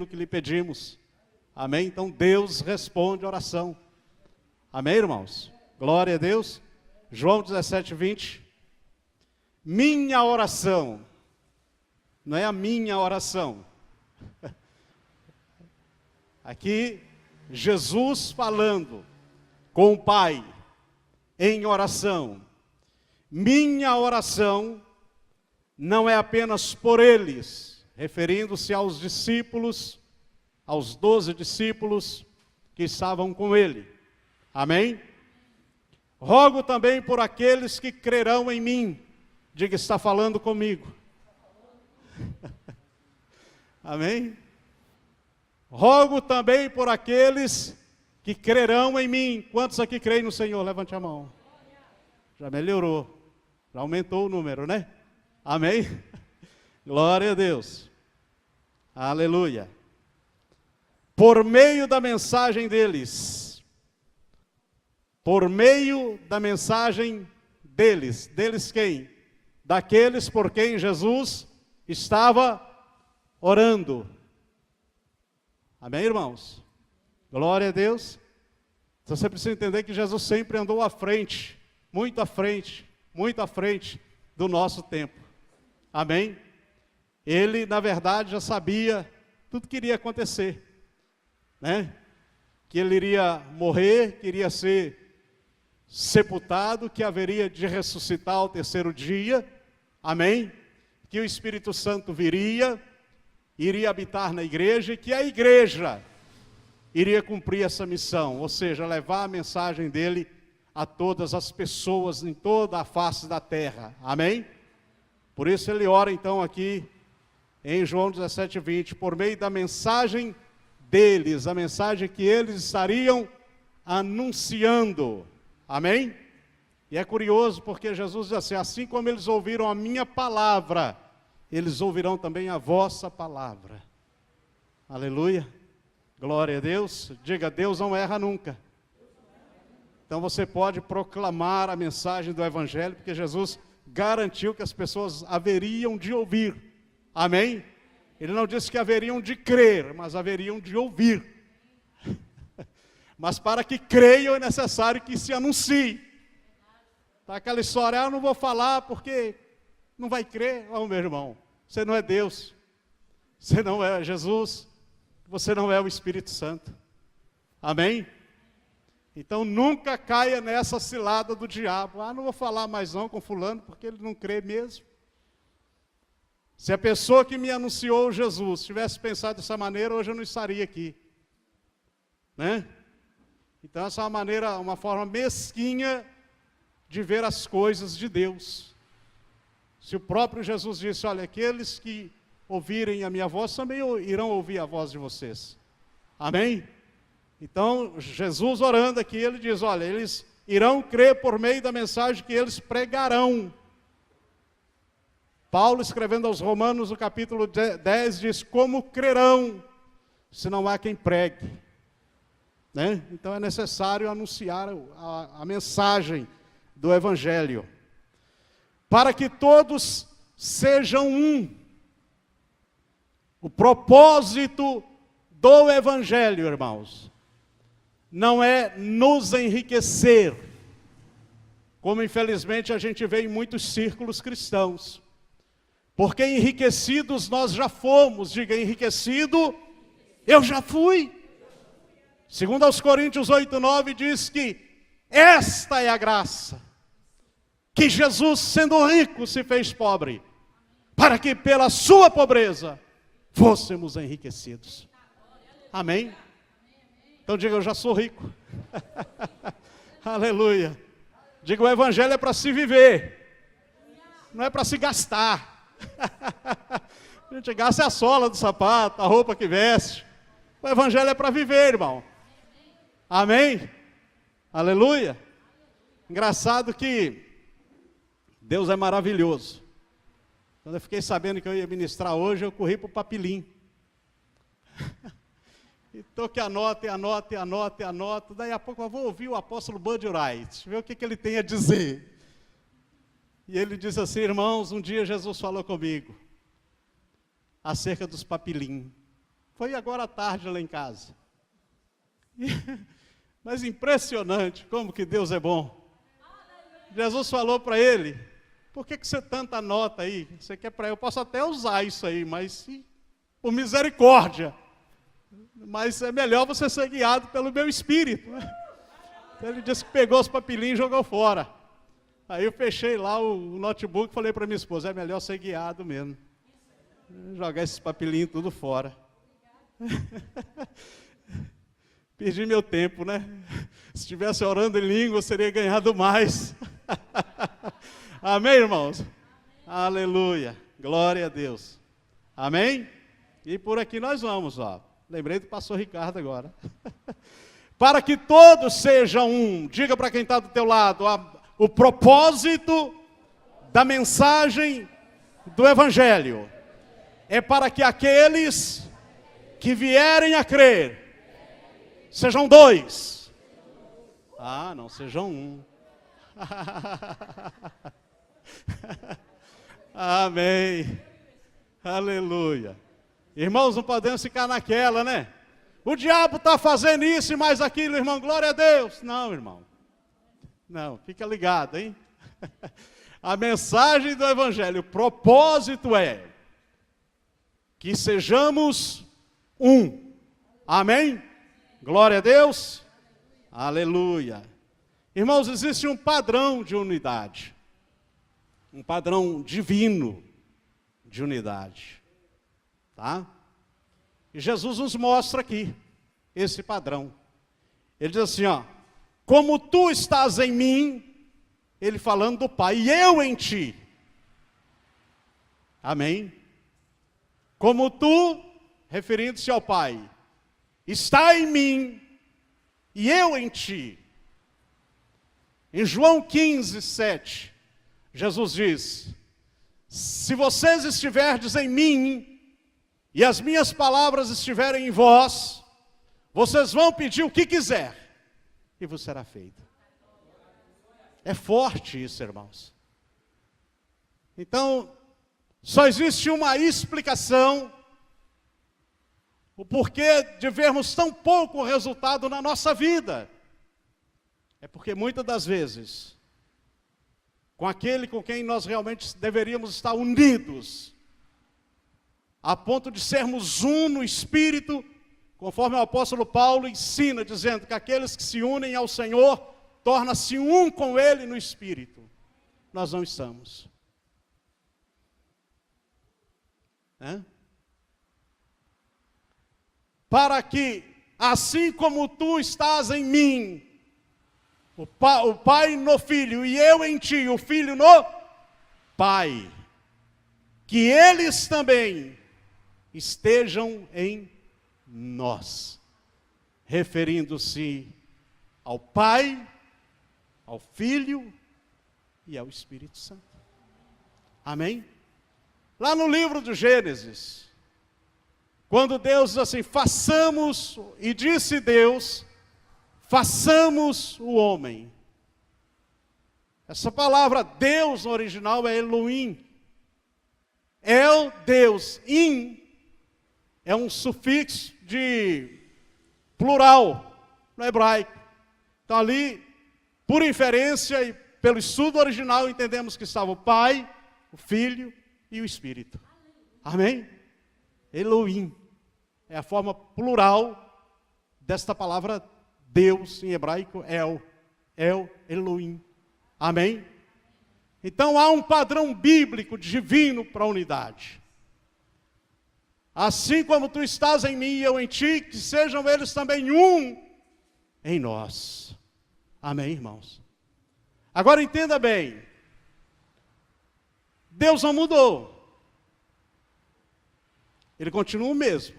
que lhe pedimos. Amém? Então Deus responde a oração. Amém, irmãos? Glória a Deus. João 17:20. Minha oração. Não é a minha oração. Aqui, Jesus falando com o Pai em oração. Minha oração não é apenas por eles, referindo-se aos discípulos, aos 12 discípulos que estavam com ele. Amém? Rogo também por aqueles que crerão em mim. Diga, está falando comigo. Amém? Rogo também por aqueles que crerão em mim. Quantos aqui creem no Senhor? Levante a mão. Já melhorou. Já aumentou o número, né? Amém? Glória a Deus. Aleluia. Por meio da mensagem deles. Por meio da mensagem deles. Deles quem? Daqueles por quem Jesus estava orando. Amém, irmãos? Glória a Deus. Então você precisa entender que Jesus sempre andou à frente, muito à frente do nosso tempo. Amém? Ele, na verdade, já sabia tudo que iria acontecer, né? Que ele iria morrer, que iria ser sepultado, que haveria de ressuscitar ao terceiro dia. Amém? Que o Espírito Santo viria, iria habitar na igreja e que a igreja iria cumprir essa missão, ou seja, levar a mensagem dele a todas as pessoas em toda a face da terra. Amém? Por isso ele ora então aqui em João 17:20, por meio da mensagem deles, a mensagem que eles estariam anunciando. Amém? E é curioso porque Jesus diz assim como eles ouviram a minha palavra, eles ouvirão também a vossa palavra. Aleluia. Glória a Deus. Diga, Deus não erra nunca. Então você pode proclamar a mensagem do Evangelho, porque Jesus garantiu que as pessoas haveriam de ouvir. Amém? Ele não disse que haveriam de crer, mas haveriam de ouvir. Mas para que creiam é necessário que se anuncie. Tá aquela história, eu não vou falar porque não vai crer. Oh, meu irmão, você não é Deus. Você não é Jesus. Você não é o Espírito Santo. Amém? Então nunca caia nessa cilada do diabo. Não vou falar mais não com fulano, porque ele não crê mesmo. Se a pessoa que me anunciou Jesus tivesse pensado dessa maneira, hoje eu não estaria aqui. Né? Então essa é uma forma mesquinha de ver as coisas de Deus. Se o próprio Jesus disse, olha, aqueles que ouvirem a minha voz também irão ouvir a voz de vocês. Amém? Então, Jesus orando aqui, ele diz, olha, eles irão crer por meio da mensagem que eles pregarão. Paulo, escrevendo aos Romanos, no capítulo 10, diz, como crerão, se não há quem pregue. Né? Então é necessário anunciar a mensagem do Evangelho. Para que todos sejam um. O propósito do Evangelho, irmãos, não é nos enriquecer, como infelizmente a gente vê em muitos círculos cristãos. Porque enriquecidos nós já fomos, diga, enriquecido eu já fui. Segundo aos Coríntios 8:9 diz que esta é a graça, que Jesus, sendo rico, se fez pobre, para que pela sua pobreza fôssemos enriquecidos. Amém? Então diga, eu já sou rico. Aleluia. Diga, o Evangelho é para se viver, não é para se gastar. A gente gasta a sola do sapato, a roupa que veste. O Evangelho é para viver, irmão. Amém? Aleluia. Engraçado que Deus é maravilhoso. Quando eu fiquei sabendo que eu ia ministrar hoje, eu corri para o papilim. Então que anote. Daí a pouco eu vou ouvir o apóstolo Bud Wright, ver o que ele tem a dizer. E ele diz assim, irmãos, um dia Jesus falou comigo acerca dos papilim. Foi agora à tarde lá em casa. Mas impressionante como que Deus é bom. Jesus falou para ele: por que você tanta nota aí? Você quer para eu posso até usar isso aí, mas por misericórdia. Mas é melhor você ser guiado pelo meu espírito. Então ele disse que pegou os papelinhos e jogou fora. Aí eu fechei lá o notebook e falei para minha esposa: é melhor ser guiado mesmo. Jogar esses papelinhos tudo fora. Perdi meu tempo, né? Se estivesse orando em língua, eu teria ganhado mais. Amém, irmãos? Aleluia. Glória a Deus. Amém? E por aqui nós vamos, ó. Lembrei do pastor Ricardo agora. Para que todos sejam um. Diga para quem está do teu lado, o propósito da mensagem do Evangelho é para que aqueles que vierem a crer sejam dois. Ah, não, sejam um. Amém. Aleluia. Irmãos, não podemos ficar naquela, né? O diabo está fazendo isso e mais aquilo, irmão, glória a Deus. Não, irmão. Não, fica ligado, hein? A mensagem do Evangelho, o propósito é que sejamos um. Amém? Glória a Deus. Aleluia. Irmãos, existe um padrão de unidade. Um padrão divino de unidade. Tá? E Jesus nos mostra aqui esse padrão. Ele diz assim, ó: como tu estás em mim, ele falando do Pai, e eu em ti. Amém? Como tu, referindo-se ao Pai, está em mim, e eu em ti. Em João 15, 7, Jesus diz: se vocês estiverdes em mim, e as minhas palavras estiverem em vós, vocês vão pedir o que quiser, e vos será feito. É forte isso, irmãos. Então, só existe uma explicação, o porquê de vermos tão pouco resultado na nossa vida. É porque muitas das vezes, com aquele com quem nós realmente deveríamos estar unidos, a ponto de sermos um no Espírito, conforme o apóstolo Paulo ensina, dizendo que aqueles que se unem ao Senhor, torna-se um com Ele no Espírito. Nós não estamos. Para que, assim como tu estás em mim, o Pai no Filho, e eu em ti, o Filho no Pai, que eles também estejam em nós, referindo-se ao Pai, ao Filho e ao Espírito Santo. Amém? Lá no livro do Gênesis, quando Deus diz assim, façamos, e disse Deus, façamos o homem. Essa palavra Deus no original é Elohim. El, Deus, in, é um sufixo de plural no hebraico. Então ali, por inferência e pelo estudo original, entendemos que estava o Pai, o Filho e o Espírito. Amém? Elohim é a forma plural desta palavra Deus em hebraico, El, Elohim. Amém? Então há um padrão bíblico divino para a unidade. Assim como tu estás em mim e eu em ti, que sejam eles também um em nós. Amém, irmãos? Agora entenda bem. Deus não mudou. Ele continua o mesmo.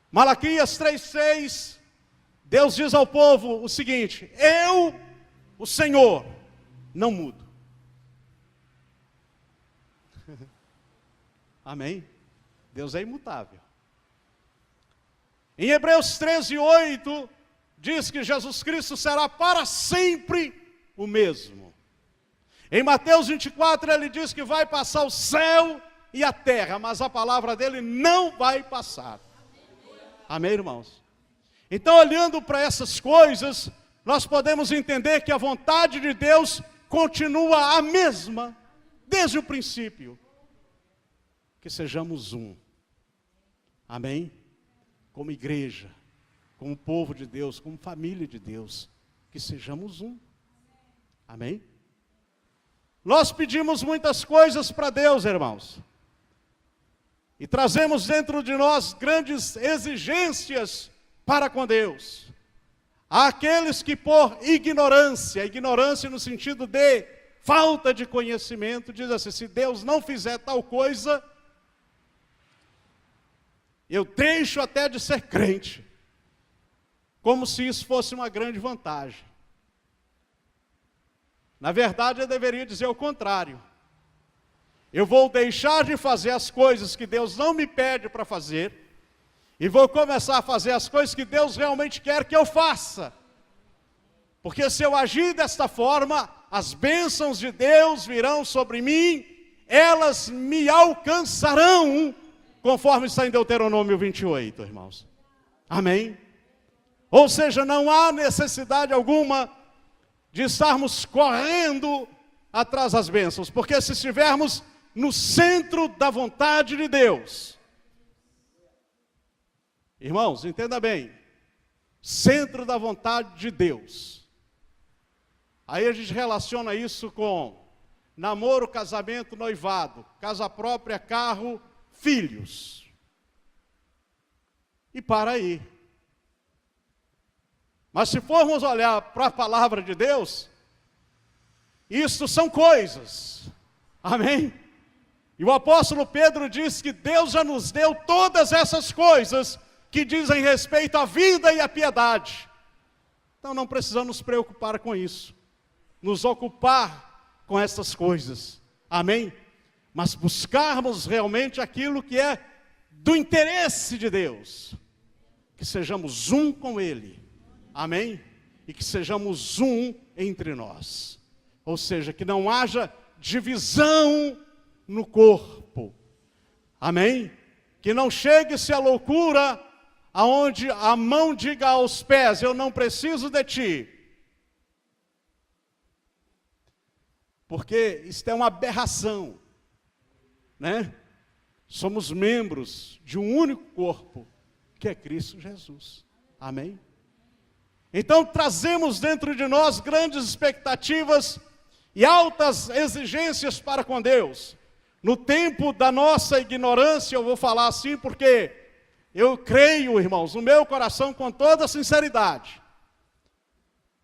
Malaquias 3,6, Deus diz ao povo o seguinte: eu, o Senhor, não mudo. Amém? Deus é imutável. Em Hebreus 13:8, diz que Jesus Cristo será para sempre o mesmo. Em Mateus 24, ele diz que vai passar o céu e a terra, mas a palavra dele não vai passar. Amém, irmãos? Então, olhando para essas coisas, nós podemos entender que a vontade de Deus continua a mesma, desde o princípio. Que sejamos um. Amém? Como igreja, como povo de Deus, como família de Deus, que sejamos um. Amém? Nós pedimos muitas coisas para Deus, irmãos. E trazemos dentro de nós grandes exigências para com Deus. Há aqueles que por ignorância no sentido de falta de conhecimento, diz assim: se Deus não fizer tal coisa, eu deixo até de ser crente. Como se isso fosse uma grande vantagem. Na verdade, eu deveria dizer o contrário. Eu vou deixar de fazer as coisas que Deus não me pede para fazer, e vou começar a fazer as coisas que Deus realmente quer que eu faça. Porque se eu agir desta forma, as bênçãos de Deus virão sobre mim, elas me alcançarão, conforme está em Deuteronômio 28, irmãos. Amém? Ou seja, não há necessidade alguma de estarmos correndo atrás das bênçãos, porque se estivermos no centro da vontade de Deus, irmãos, entenda bem, centro da vontade de Deus, aí a gente relaciona isso com namoro, casamento, noivado, casa própria, carro, filhos, e para aí. Mas se formos olhar para a palavra de Deus, isso são coisas, amém? E o apóstolo Pedro diz que Deus já nos deu todas essas coisas que dizem respeito à vida e à piedade. Então não precisamos nos preocupar com isso, nos ocupar com essas coisas, amém? Mas buscarmos realmente aquilo que é do interesse de Deus, que sejamos um com Ele, amém? E que sejamos um entre nós, ou seja, que não haja divisão no corpo, amém? Que não chegue-se a loucura, aonde a mão diga aos pés: eu não preciso de ti. Porque isto é uma aberração, né? Somos membros de um único corpo, que é Cristo Jesus, amém? Então trazemos dentro de nós grandes expectativas e altas exigências para com Deus. No tempo da nossa ignorância, eu vou falar assim porque eu creio, irmãos, no meu coração com toda sinceridade,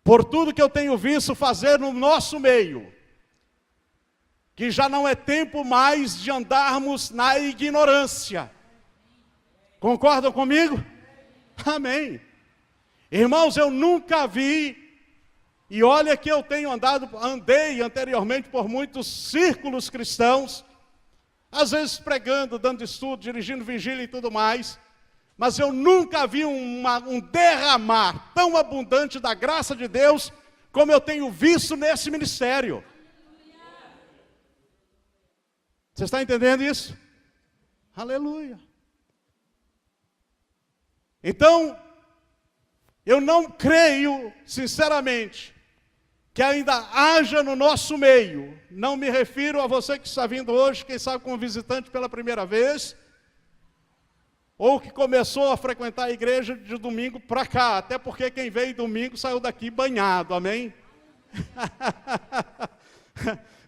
por tudo que eu tenho visto fazer no nosso meio, que já não é tempo mais de andarmos na ignorância. Concordam comigo? Amém. Irmãos, eu nunca vi, e olha que eu andei anteriormente por muitos círculos cristãos, às vezes pregando, dando estudo, dirigindo vigília e tudo mais, mas eu nunca vi um derramar tão abundante da graça de Deus, como eu tenho visto nesse ministério. Você está entendendo isso? Aleluia. Então, eu não creio, sinceramente, que ainda haja no nosso meio, não me refiro a você que está vindo hoje, quem sabe como visitante pela primeira vez, ou que começou a frequentar a igreja de domingo para cá, até porque quem veio domingo saiu daqui banhado, amém?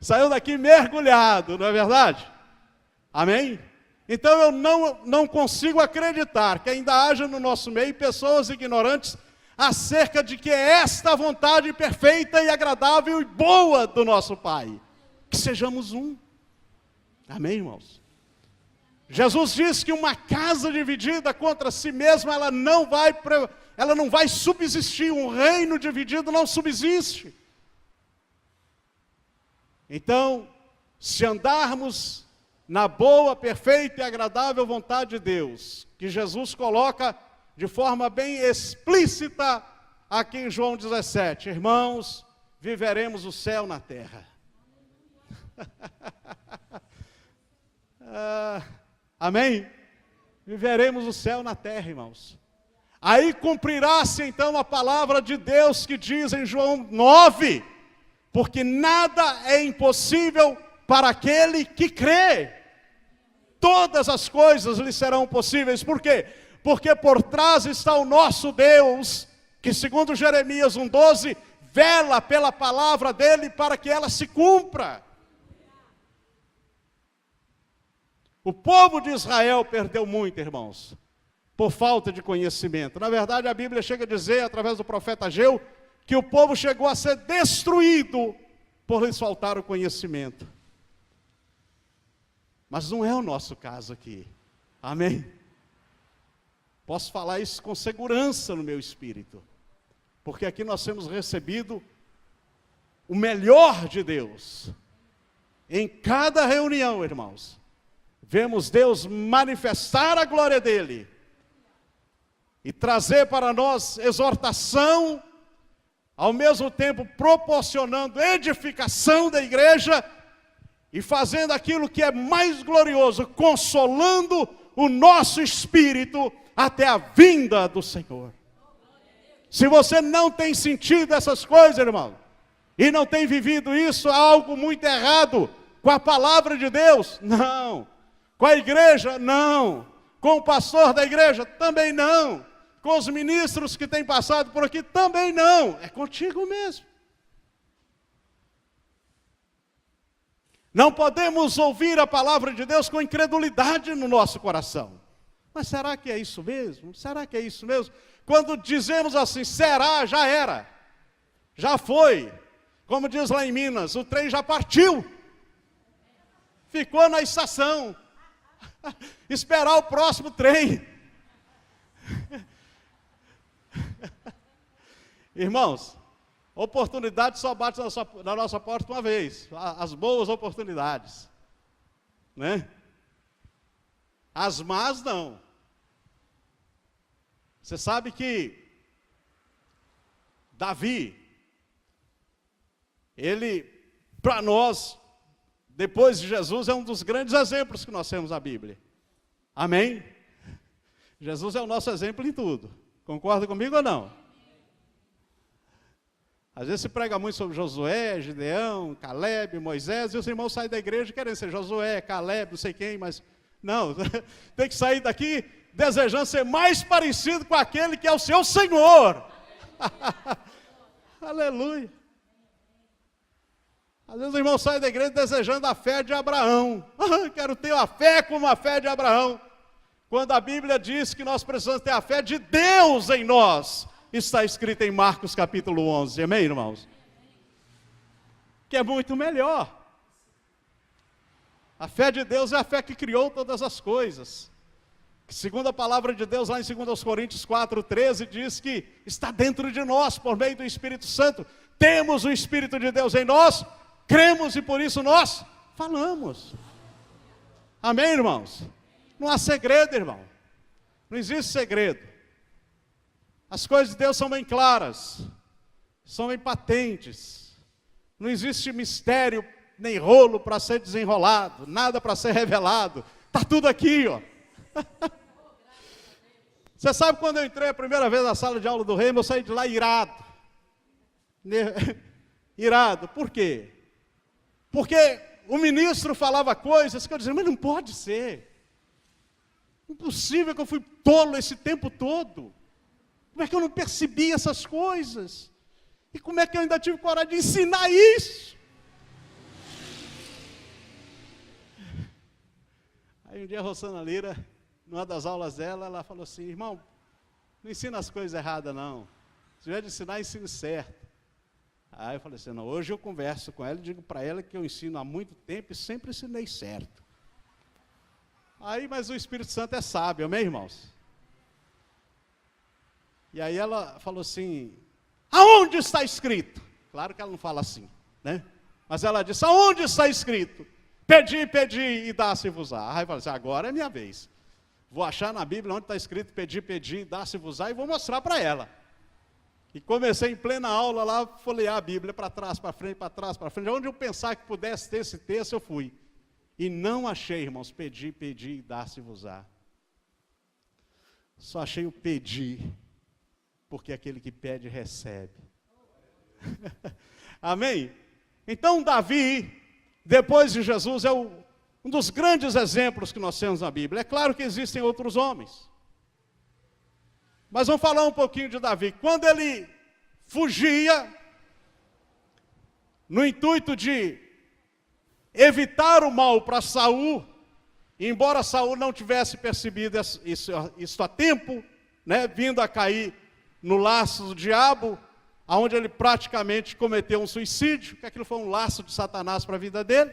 Saiu daqui mergulhado, não é verdade? Amém? Então eu não consigo acreditar que ainda haja no nosso meio pessoas ignorantes acerca de que é esta a vontade perfeita e agradável e boa do nosso Pai. Que sejamos um. Amém, irmãos? Jesus disse que uma casa dividida contra si mesma, ela não vai subsistir. Um reino dividido não subsiste. Então, se andarmos na boa, perfeita e agradável vontade de Deus, que Jesus coloca de forma bem explícita aqui em João 17, irmãos, viveremos o céu na terra. Amém? Viveremos o céu na terra, irmãos. Aí cumprirá-se então a palavra de Deus que diz em João 9, porque nada é impossível para aquele que crê. Todas as coisas lhe serão possíveis. Por quê? Porque por trás está o nosso Deus, que segundo Jeremias 1,12, vela pela palavra dele para que ela se cumpra. O povo de Israel perdeu muito, irmãos, por falta de conhecimento. Na verdade, a Bíblia chega a dizer, através do profeta Ageu, que o povo chegou a ser destruído por lhes faltar o conhecimento. Mas não é o nosso caso aqui. Amém? Posso falar isso com segurança no meu espírito. Porque aqui nós temos recebido o melhor de Deus. Em cada reunião, irmãos, vemos Deus manifestar a glória dele e trazer para nós exortação, ao mesmo tempo proporcionando edificação da igreja e fazendo aquilo que é mais glorioso, consolando o nosso espírito até a vinda do Senhor. Se você não tem sentido essas coisas, irmão, e não tem vivido isso, há algo muito errado com a palavra de Deus. Não. Com a igreja, não. Com o pastor da igreja, também não. Com os ministros que têm passado por aqui, também não. É contigo mesmo. Não podemos ouvir a palavra de Deus com incredulidade no nosso coração. Mas será que é isso mesmo? Será que é isso mesmo? Quando dizemos assim, será, já era. Já foi. Como diz lá em Minas, o trem já partiu. Ficou na estação. Esperar o próximo trem. Irmãos, oportunidade só bate na nossa porta uma vez. As boas oportunidades, né? As más não. Você sabe que Davi, ele, para nós, depois de Jesus, é um dos grandes exemplos que nós temos na Bíblia. Amém? Jesus é o nosso exemplo em tudo. Concorda comigo ou não? Às vezes se prega muito sobre Josué, Gideão, Caleb, Moisés, e os irmãos saem da igreja querendo ser Josué, Caleb, não sei quem, mas não, tem que sair daqui desejando ser mais parecido com aquele que é o seu Senhor. Aleluia. Às vezes os irmãos saem da igreja desejando a fé de Abraão. Quero ter a fé como a fé de Abraão. Quando a Bíblia diz que nós precisamos ter a fé de Deus em nós, está escrito em Marcos capítulo 11, amém, irmãos? Que é muito melhor. A fé de Deus é a fé que criou todas as coisas. Que, segundo a palavra de Deus, lá em 2 Coríntios 4,13, diz que está dentro de nós, por meio do Espírito Santo. Temos o Espírito de Deus em nós, cremos e por isso nós falamos. Amém, irmãos? Não há segredo, irmão. Não existe segredo. As coisas de Deus são bem claras, são bem patentes. Não existe mistério nem rolo para ser desenrolado, nada para ser revelado. Está tudo aqui, ó. Você sabe quando eu entrei a primeira vez na sala de aula do Reino, eu saí de lá irado. Irado, por quê? Porque o ministro falava coisas que eu dizia, mas não pode ser. Impossível que eu fui tolo esse tempo todo. Como é que eu não percebi essas coisas? E como é que eu ainda tive coragem de ensinar isso? Aí um dia a Rosana Lira, numa das aulas dela, ela falou assim, irmão, não ensina as coisas erradas não. Se tiver de ensinar, ensine certo. Aí eu falei assim, não, hoje eu converso com ela e digo para ela que eu ensino há muito tempo e sempre ensinei certo. Aí, mas o Espírito Santo é sábio, amém, irmãos? E aí ela falou assim, aonde está escrito? Claro que ela não fala assim, né? Mas ela disse, aonde está escrito? Pedi, pedi e dá-se-vos-á. Aí eu falei assim, agora é minha vez. Vou achar na Bíblia onde está escrito pedi, pedi e dá-se-vos-á e vou mostrar para ela. E comecei em plena aula lá, folhear a Bíblia para trás, para frente, para trás, para frente. Onde eu pensar que pudesse ter esse texto, eu fui. E não achei, irmãos, pedi, pedi e dá-se-vos-á. Só achei o pedir. porque aquele que pede, recebe. Amém? Então Davi, depois de Jesus, é um dos grandes exemplos que nós temos na Bíblia. É claro que existem outros homens. Mas vamos falar um pouquinho de Davi. Quando ele fugia, no intuito de evitar o mal para Saul, embora Saul não tivesse percebido isso a tempo, né, vindo a cair no laço do diabo, onde ele praticamente cometeu um suicídio, que aquilo foi um laço de Satanás para a vida dele.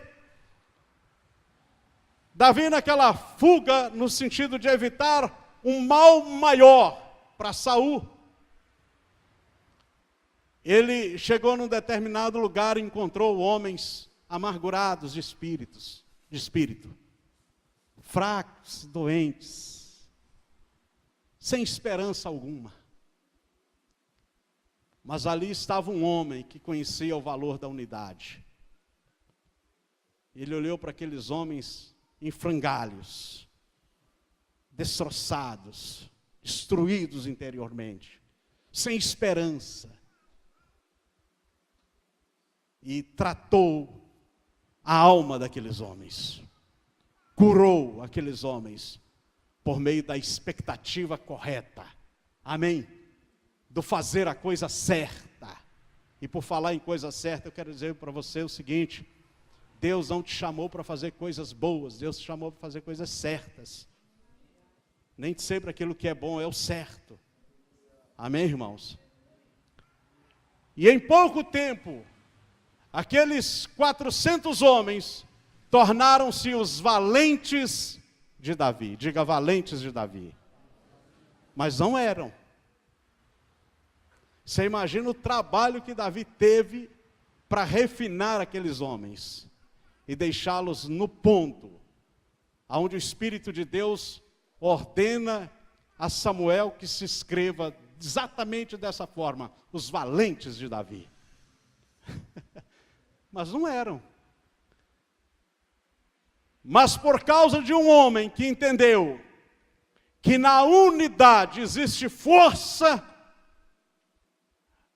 Davi, naquela fuga, no sentido de evitar um mal maior para Saul, ele chegou num determinado lugar e encontrou homens amargurados de espírito, fracos, doentes, sem esperança alguma. Mas ali estava um homem que conhecia o valor da unidade. Ele olhou para aqueles homens em frangalhos, destroçados, destruídos interiormente, sem esperança, e tratou a alma daqueles homens, curou aqueles homens por meio da expectativa correta. Amém? Do fazer a coisa certa. E por falar em coisa certa, eu quero dizer para você o seguinte: Deus não te chamou para fazer coisas boas, Deus te chamou para fazer coisas certas. Nem sempre aquilo que é bom é o certo. Amém, irmãos? E em pouco tempo, aqueles 400 homens tornaram-se os valentes de Davi. Diga, valentes de Davi. Mas não eram. Você imagina o trabalho que Davi teve para refinar aqueles homens e deixá-los no ponto onde o Espírito de Deus ordena a Samuel que se escreva exatamente dessa forma: os valentes de Davi. Mas não eram. Mas por causa de um homem que entendeu que na unidade existe força,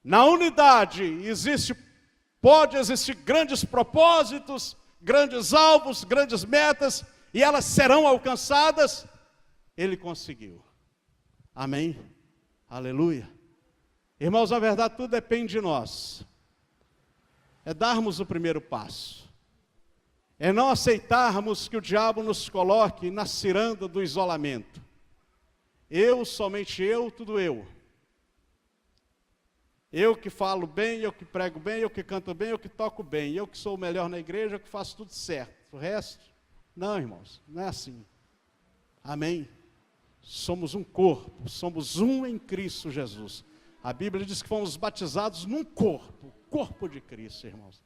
na unidade pode existir grandes propósitos, grandes alvos, grandes metas, e elas serão alcançadas, ele conseguiu. Amém? Aleluia. Irmãos, na verdade tudo depende de nós. É darmos o primeiro passo. É não aceitarmos que o diabo nos coloque na ciranda do isolamento. Eu, somente eu, tudo eu. Eu que falo bem, eu que prego bem, eu que canto bem, eu que toco bem, eu que sou o melhor na igreja, eu que faço tudo certo. O resto, não, irmãos, não é assim. Amém? Somos um corpo, somos um em Cristo Jesus. A Bíblia diz que fomos batizados num corpo, o corpo de Cristo, irmãos.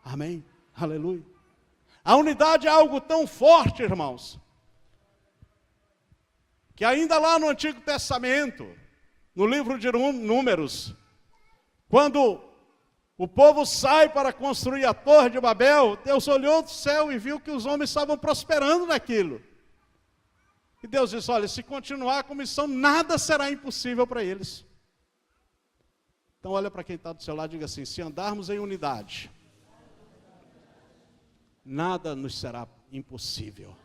Amém? Aleluia. A unidade é algo tão forte, irmãos, que ainda lá no Antigo Testamento, no livro de Números, quando o povo sai para construir a Torre de Babel, Deus olhou do céu e viu que os homens estavam prosperando naquilo. E Deus disse: olha, se continuar com a missão, nada será impossível para eles. Então olha para quem está do seu lado e diga assim: se andarmos em unidade, nada nos será impossível.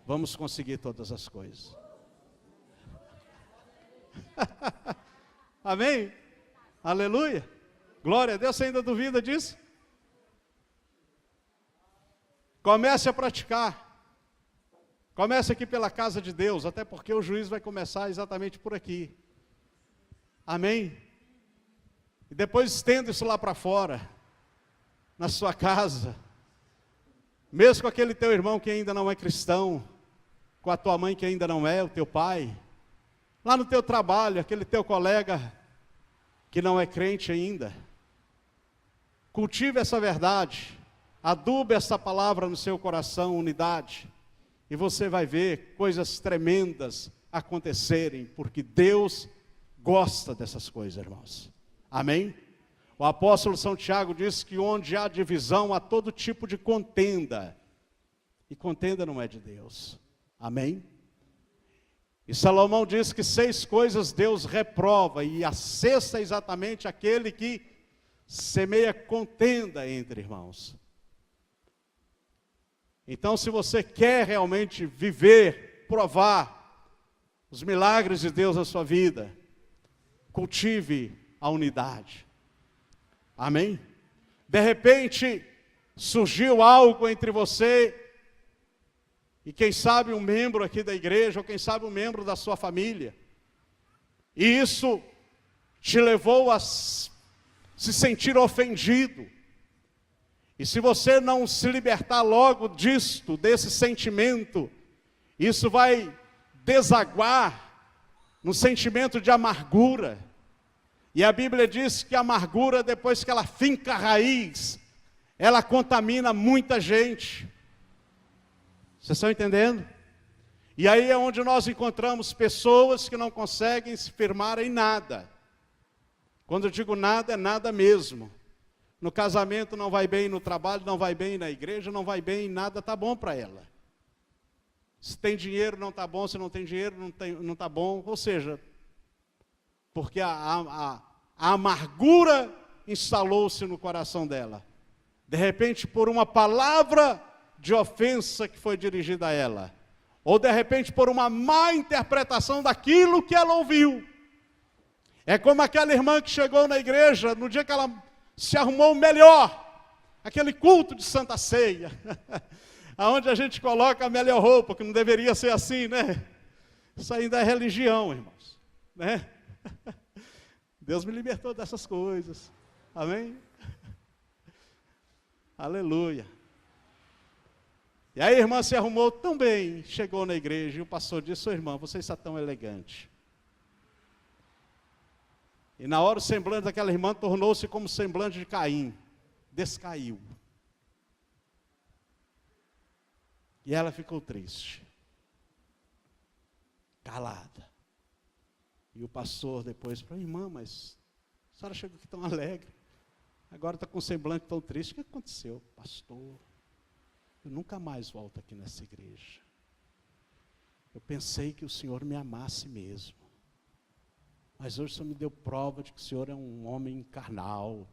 Vamos conseguir todas as coisas. Amém? Aleluia. Glória a Deus. Você ainda duvida disso? Comece a praticar. Comece aqui pela casa de Deus, até porque o juízo vai começar exatamente por aqui. Amém? E depois estenda isso lá para fora, na sua casa, mesmo com aquele teu irmão que ainda não é cristão, com a tua mãe que ainda não é, o teu pai, lá no teu trabalho, aquele teu colega que não é crente ainda. Cultive essa verdade, adube essa palavra no seu coração, unidade, e você vai ver coisas tremendas acontecerem, porque Deus gosta dessas coisas, irmãos. Amém? O apóstolo São Tiago diz que onde há divisão, há todo tipo de contenda, e contenda não é de Deus. Amém? E Salomão diz que 6 coisas Deus reprova, e a sexta é exatamente aquele que semeia contenda entre irmãos. Então, se você quer realmente viver, provar os milagres de Deus na sua vida, cultive a unidade. Amém? De repente, surgiu algo entre você e quem sabe um membro aqui da igreja, ou quem sabe um membro da sua família. E isso te levou a se sentir ofendido. E se você não se libertar logo disto, desse sentimento, isso vai desaguar no sentimento de amargura. E a Bíblia diz que a amargura, depois que ela finca a raiz, ela contamina muita gente. Vocês estão entendendo? E aí é onde nós encontramos pessoas que não conseguem se firmar em nada. Quando eu digo nada, é nada mesmo. No casamento não vai bem, no trabalho não vai bem, na igreja não vai bem, nada está bom para ela. Se tem dinheiro não está bom, se não tem dinheiro não está bom. Ou seja, porque a amargura instalou-se no coração dela. De repente, por uma palavra de ofensa que foi dirigida a ela, ou de repente por uma má interpretação daquilo que ela ouviu. É como aquela irmã que chegou na igreja no dia que ela se arrumou melhor, aquele culto de Santa Ceia, aonde a gente coloca a melhor roupa, que não deveria ser assim, né? Isso ainda é religião, irmãos, né? Deus me libertou dessas coisas, amém? Aleluia. E aí a irmã se arrumou tão bem, chegou na igreja, e o pastor disse: "Ô irmã, você está tão elegante." E na hora o semblante daquela irmã tornou-se como o semblante de Caim, descaiu. E ela ficou triste, calada. E o pastor depois falou: "Irmã, mas a senhora chegou aqui tão alegre, agora está com um semblante tão triste, o que aconteceu?" "Pastor, eu nunca mais volto aqui nessa igreja. Eu pensei que o Senhor me amasse mesmo. Mas hoje o Senhor me deu prova de que o Senhor é um homem carnal.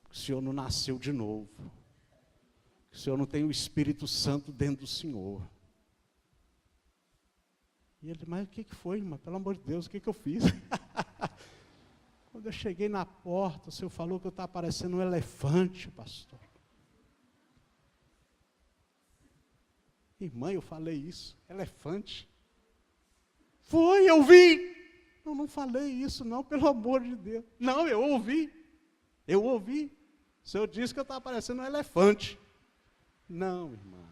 Que o Senhor não nasceu de novo. Que o Senhor não tem o Espírito Santo dentro do Senhor." E ele: "Mas o que foi, irmã? Pelo amor de Deus, o que eu fiz?" "Quando eu cheguei na porta, o Senhor falou que eu estava parecendo um elefante, pastor." "Irmã, eu falei isso, elefante?" "Foi, eu vi." "Eu não falei isso não, pelo amor de Deus." "Não, eu ouvi. O Senhor disse que eu estava parecendo um elefante." "Não, irmã,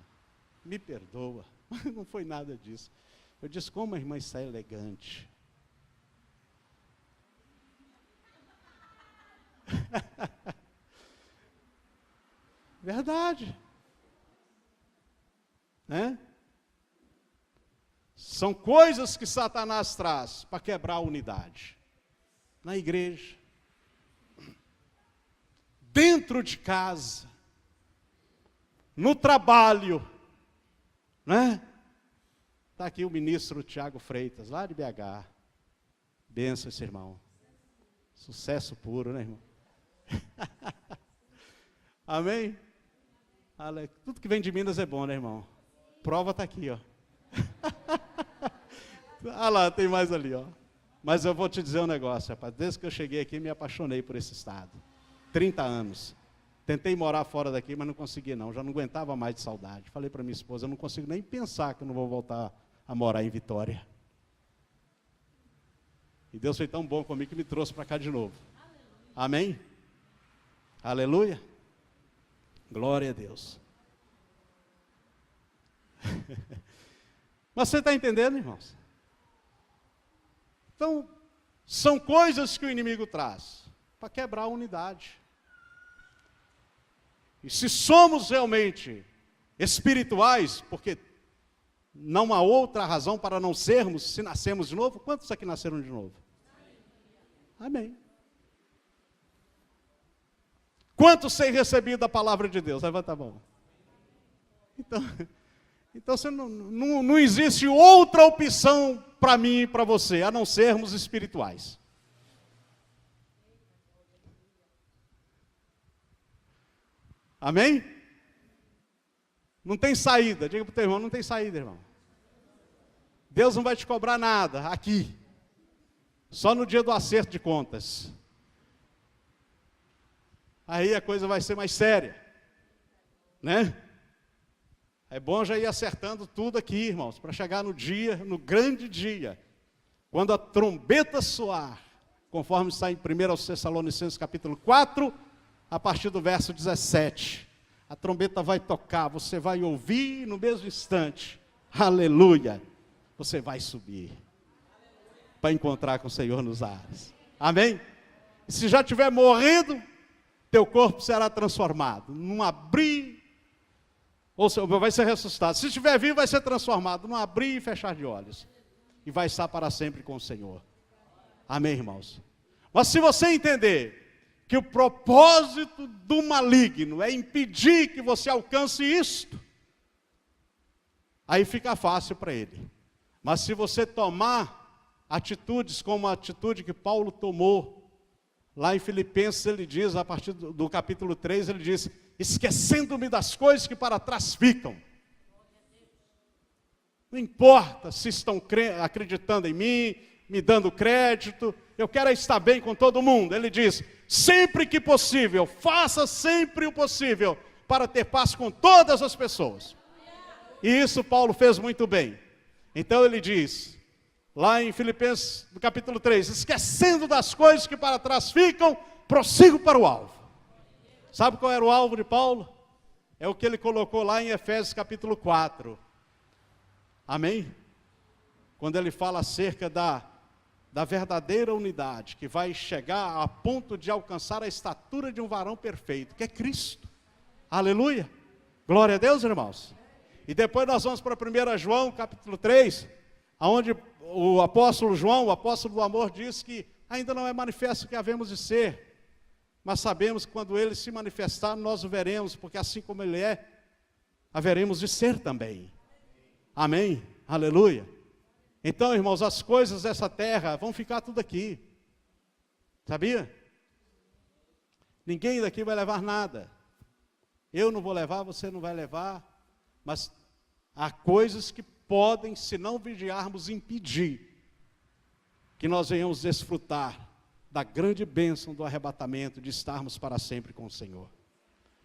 me perdoa, mas não foi nada disso." Eu disse: "Como a irmã está elegante." Verdade. Né? São coisas que Satanás traz para quebrar a unidade. Na igreja, dentro de casa, no trabalho, né? Está aqui o ministro Tiago Freitas, lá de BH. Benção esse irmão. Sucesso puro, né, irmão? Amém? Tudo que vem de Minas é bom, né, irmão? Prova está aqui, ó. Ah lá, tem mais ali, ó. Mas eu vou te dizer um negócio, rapaz. Desde que eu cheguei aqui, me apaixonei por esse estado. 30 anos. Tentei morar fora daqui, mas não consegui não. Já não aguentava mais de saudade. Falei para minha esposa: "Eu não consigo nem pensar que eu não vou voltar a morar em Vitória." E Deus foi tão bom comigo que me trouxe para cá de novo. Amém? Aleluia? Glória a Deus. Mas você está entendendo, irmãos? Então, são coisas que o inimigo traz para quebrar a unidade. E se somos realmente espirituais, porque não há outra razão para não sermos, se nascemos de novo, quantos aqui nasceram de novo? Amém. Quantos têm recebido a palavra de Deus? Levanta a mão. Então não existe outra opção para mim e para você, a não sermos espirituais. Amém? Não tem saída. Diga para o teu irmão, não tem saída, irmão. Deus não vai te cobrar nada aqui. Só no dia do acerto de contas. Aí a coisa vai ser mais séria. Né? É bom já ir acertando tudo aqui, irmãos, para chegar no dia, no grande dia, quando a trombeta soar, conforme está em 1 Tessalonicenses capítulo 4, a partir do verso 17. A trombeta vai tocar, você vai ouvir e no mesmo instante, aleluia, você vai subir para encontrar com o Senhor nos ares. Amém? E se já tiver morrido, teu corpo será transformado. Num abrir, ou seja, vai ser ressuscitado. Se estiver vivo, vai ser transformado. Num abrir e fechar de olhos. E vai estar para sempre com o Senhor. Amém, irmãos? Mas se você entender que o propósito do maligno é impedir que você alcance isto, aí fica fácil para ele. Mas se você tomar atitudes como a atitude que Paulo tomou, lá em Filipenses ele diz, a partir do capítulo 3, ele diz, esquecendo-me das coisas que para trás ficam. Não importa se estão acreditando em mim, me dando crédito, eu quero estar bem com todo mundo. Ele diz, sempre que possível, faça sempre o possível para ter paz com todas as pessoas. E isso Paulo fez muito bem. Então ele diz, lá em Filipenses, no capítulo 3, esquecendo das coisas que para trás ficam, prossigo para o alvo. Sabe qual era o alvo de Paulo? É o que ele colocou lá em Efésios capítulo 4. Amém? Quando ele fala acerca da verdadeira unidade, que vai chegar a ponto de alcançar a estatura de um varão perfeito, que é Cristo. Aleluia! Glória a Deus, irmãos. E depois nós vamos para 1 João, capítulo 3, onde o apóstolo João, o apóstolo do amor, diz que ainda não é manifesto o que havemos de ser, mas sabemos que quando ele se manifestar, nós o veremos, porque assim como ele é, haveremos de ser também. Amém? Aleluia! Então, irmãos, as coisas dessa terra vão ficar tudo aqui. Sabia? Ninguém daqui vai levar nada. Eu não vou levar, você não vai levar. Mas há coisas que podem, se não vigiarmos, impedir que nós venhamos desfrutar da grande bênção do arrebatamento, de estarmos para sempre com o Senhor.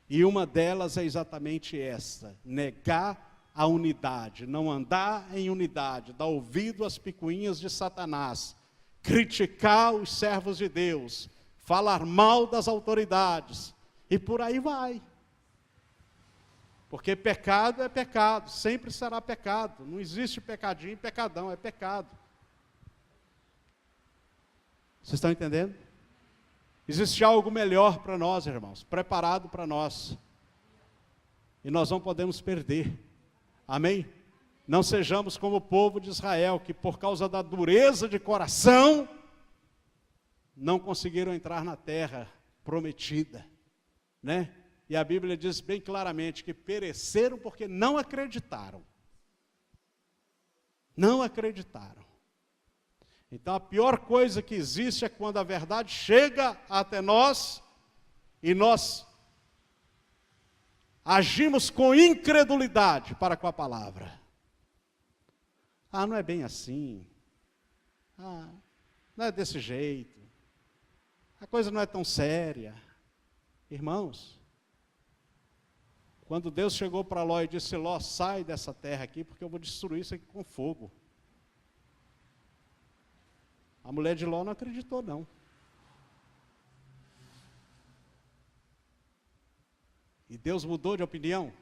E uma delas é exatamente esta: negar a unidade, não andar em unidade, dar ouvido às picuinhas de Satanás, criticar os servos de Deus, falar mal das autoridades, e por aí vai. Porque pecado é pecado, sempre será pecado, não existe pecadinho e pecadão, é pecado. Vocês estão entendendo? Existe algo melhor para nós, irmãos, preparado para nós, e nós não podemos perder. Amém? Não sejamos como o povo de Israel, que por causa da dureza de coração, não conseguiram entrar na terra prometida, né? E a Bíblia diz bem claramente que pereceram porque não acreditaram. Não acreditaram. Então a pior coisa que existe é quando a verdade chega até nós e nós agimos com incredulidade para com a palavra. Ah, não é bem assim. Ah, não é desse jeito. A coisa não é tão séria. Irmãos, quando Deus chegou para Ló e disse, Ló, sai dessa terra aqui, porque eu vou destruir isso aqui com fogo. A mulher de Ló não acreditou, não. E Deus mudou de opinião?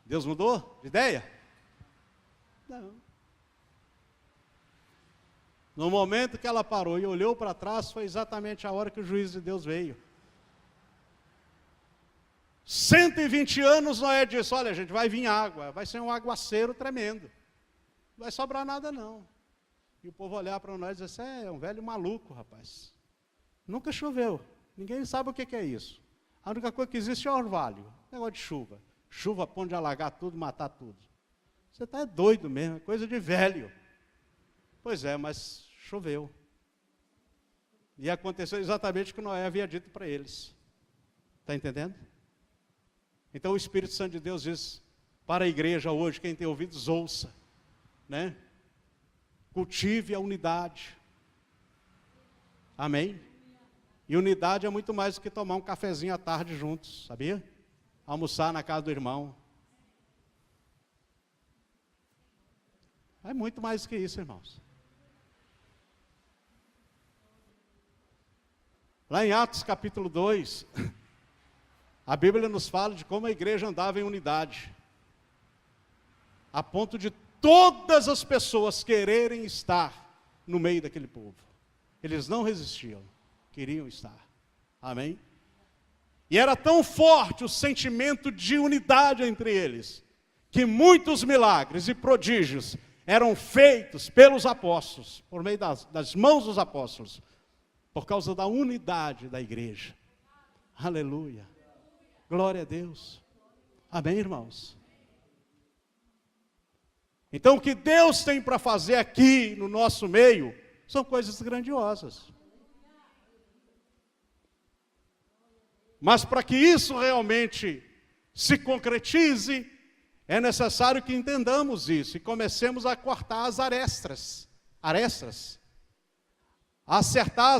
Deus mudou de ideia? Não. No momento que ela parou e olhou para trás, foi exatamente a hora que o juízo de Deus veio. 120 anos Noé disse, olha gente, vai vir água, vai ser um aguaceiro tremendo. Não vai sobrar nada não. E o povo olhar para nós e dizer, é um velho maluco, rapaz. Nunca choveu, ninguém sabe o que é isso. A única coisa que existe é orvalho, negócio de chuva. Chuva a ponto de alagar tudo, matar tudo. Você está doido mesmo, é coisa de velho. Pois é, mas choveu. E aconteceu exatamente o que Noé havia dito para eles. Está entendendo? Então o Espírito Santo de Deus diz para a igreja hoje, quem tem ouvidos ouça, né? Cultive a unidade. Amém? E unidade é muito mais do que tomar um cafezinho à tarde juntos, sabia? Almoçar na casa do irmão. É muito mais do que isso, irmãos. Lá em Atos capítulo 2, a Bíblia nos fala de como a igreja andava em unidade, a ponto de todas as pessoas quererem estar no meio daquele povo. Eles não resistiam, queriam estar. Amém? E era tão forte o sentimento de unidade entre eles, que muitos milagres e prodígios eram feitos pelos apóstolos, por meio das mãos dos apóstolos, por causa da unidade da igreja. Aleluia. Glória a Deus. Amém, irmãos? Então, o que Deus tem para fazer aqui no nosso meio são coisas grandiosas. Mas para que isso realmente se concretize, é necessário que entendamos isso e comecemos a cortar as arestas, a acertar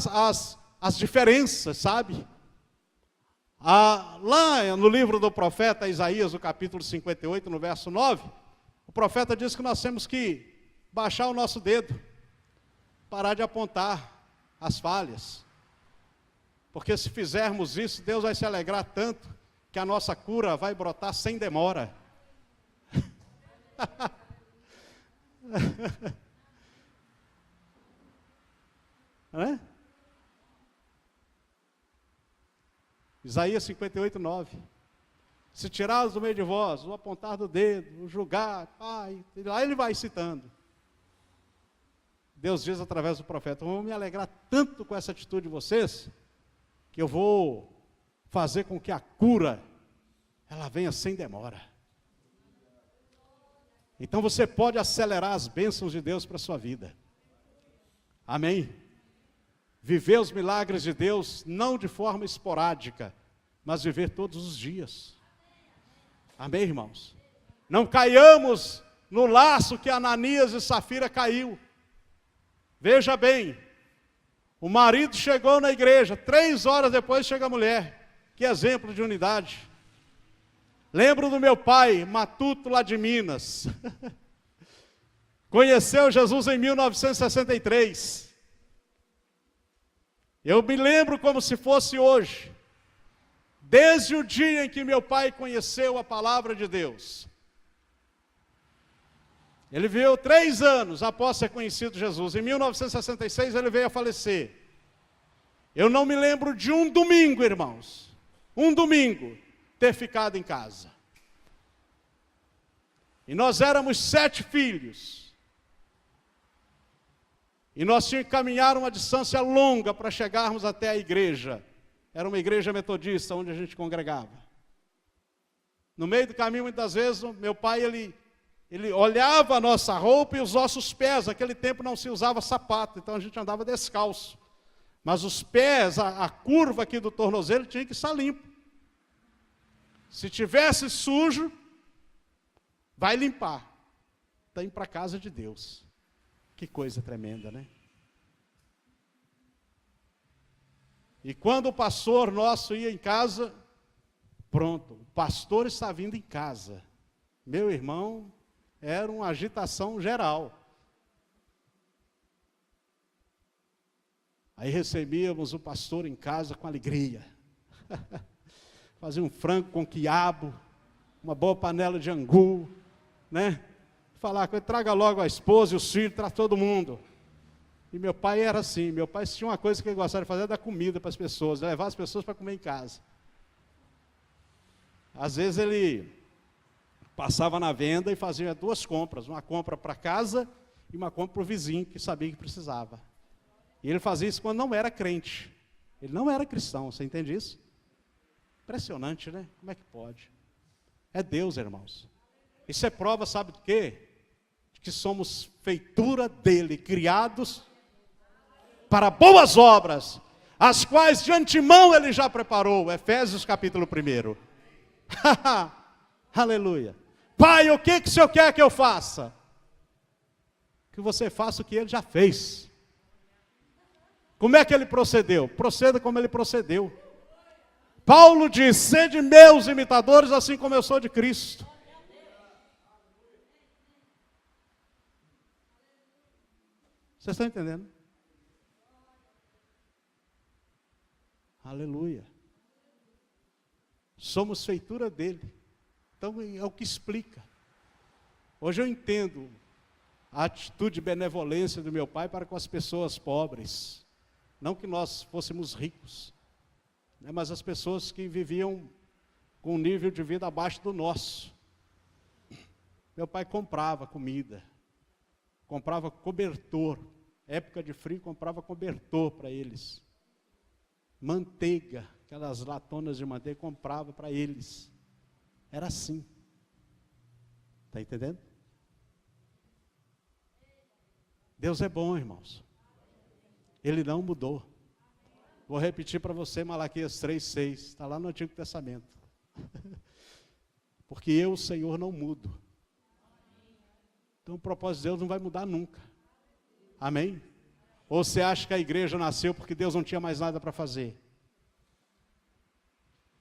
as diferenças, sabe? Lá no livro do profeta Isaías, no capítulo 58, no verso 9, o profeta diz que nós temos que baixar o nosso dedo, parar de apontar as falhas, porque se fizermos isso, Deus vai se alegrar tanto, que a nossa cura vai brotar sem demora. É? Isaías 58, 9. Se tirares do meio de vós, o apontar do dedo, o julgar, e lá ele vai citando. Deus diz através do profeta: eu vou me alegrar tanto com essa atitude de vocês, que eu vou fazer com que a cura, ela venha sem demora. Então você pode acelerar as bênçãos de Deus para a sua vida. Amém? Viver os milagres de Deus, não de forma esporádica, mas viver todos os dias. Amém, irmãos? Não caiamos no laço que Ananias e Safira caiu. Veja bem, o marido chegou na igreja, 3 horas depois chega a mulher. Que exemplo de unidade. Lembro do meu pai, matuto lá de Minas. Conheceu Jesus em 1963. Eu me lembro como se fosse hoje. Desde o dia em que meu pai conheceu a palavra de Deus. Ele viveu 3 anos após ser conhecido Jesus. Em 1966 ele veio a falecer. Eu não me lembro de um domingo, irmãos. Um domingo ter ficado em casa. E nós éramos 7 filhos. E nós tínhamos que caminhar uma distância longa para chegarmos até a igreja. Era uma igreja metodista onde a gente congregava. No meio do caminho, muitas vezes, meu pai, ele olhava a nossa roupa e os nossos pés. Naquele tempo não se usava sapato, então a gente andava descalço. Mas os pés, a curva aqui do tornozelo tinha que estar limpo. Se tivesse sujo, vai limpar. Está indo para a casa de Deus. Que coisa tremenda, né? E quando o pastor nosso ia em casa, pronto, o pastor está vindo em casa. Meu irmão, era uma agitação geral. Aí recebíamos o pastor em casa com alegria. Fazia um frango com quiabo, uma boa panela de angu, né? Falar com ele, traga logo a esposa e os filhos, traz todo mundo. E meu pai era assim, meu pai tinha uma coisa que ele gostava de fazer, dar comida para as pessoas, levar as pessoas para comer em casa. Às vezes ele passava na venda e fazia 2 compras, uma compra para casa e uma compra para o vizinho, que sabia que precisava. E ele fazia isso quando não era crente. Ele não era cristão, você entende isso? Impressionante, né? Como é que pode? É Deus, irmãos. Isso é prova, sabe do quê? De que somos feitura dele, criados para boas obras, as quais de antemão ele já preparou. Efésios capítulo 1. Aleluia. Pai, o que o Senhor quer que eu faça? Que você faça o que ele já fez. Como é que ele procedeu? Proceda como ele procedeu. Paulo diz: sede meus imitadores, assim como eu sou de Cristo. Vocês estão entendendo? Aleluia. Somos feitura dele. Então é o que explica. Hoje eu entendo a atitude de benevolência do meu pai para com as pessoas pobres. Não que nós fôssemos ricos, né, mas as pessoas que viviam com um nível de vida abaixo do nosso. Meu pai comprava comida, comprava cobertor. Época de frio, comprava cobertor para eles. Manteiga, aquelas latonas de manteiga, comprava para eles. Era assim. Está entendendo? Deus é bom, irmãos. Ele não mudou. Vou repetir para você Malaquias 3:6. Está lá no Antigo Testamento. Porque eu, o Senhor, não mudo. Então o propósito de Deus não vai mudar nunca. Amém? Ou você acha que a igreja nasceu porque Deus não tinha mais nada para fazer?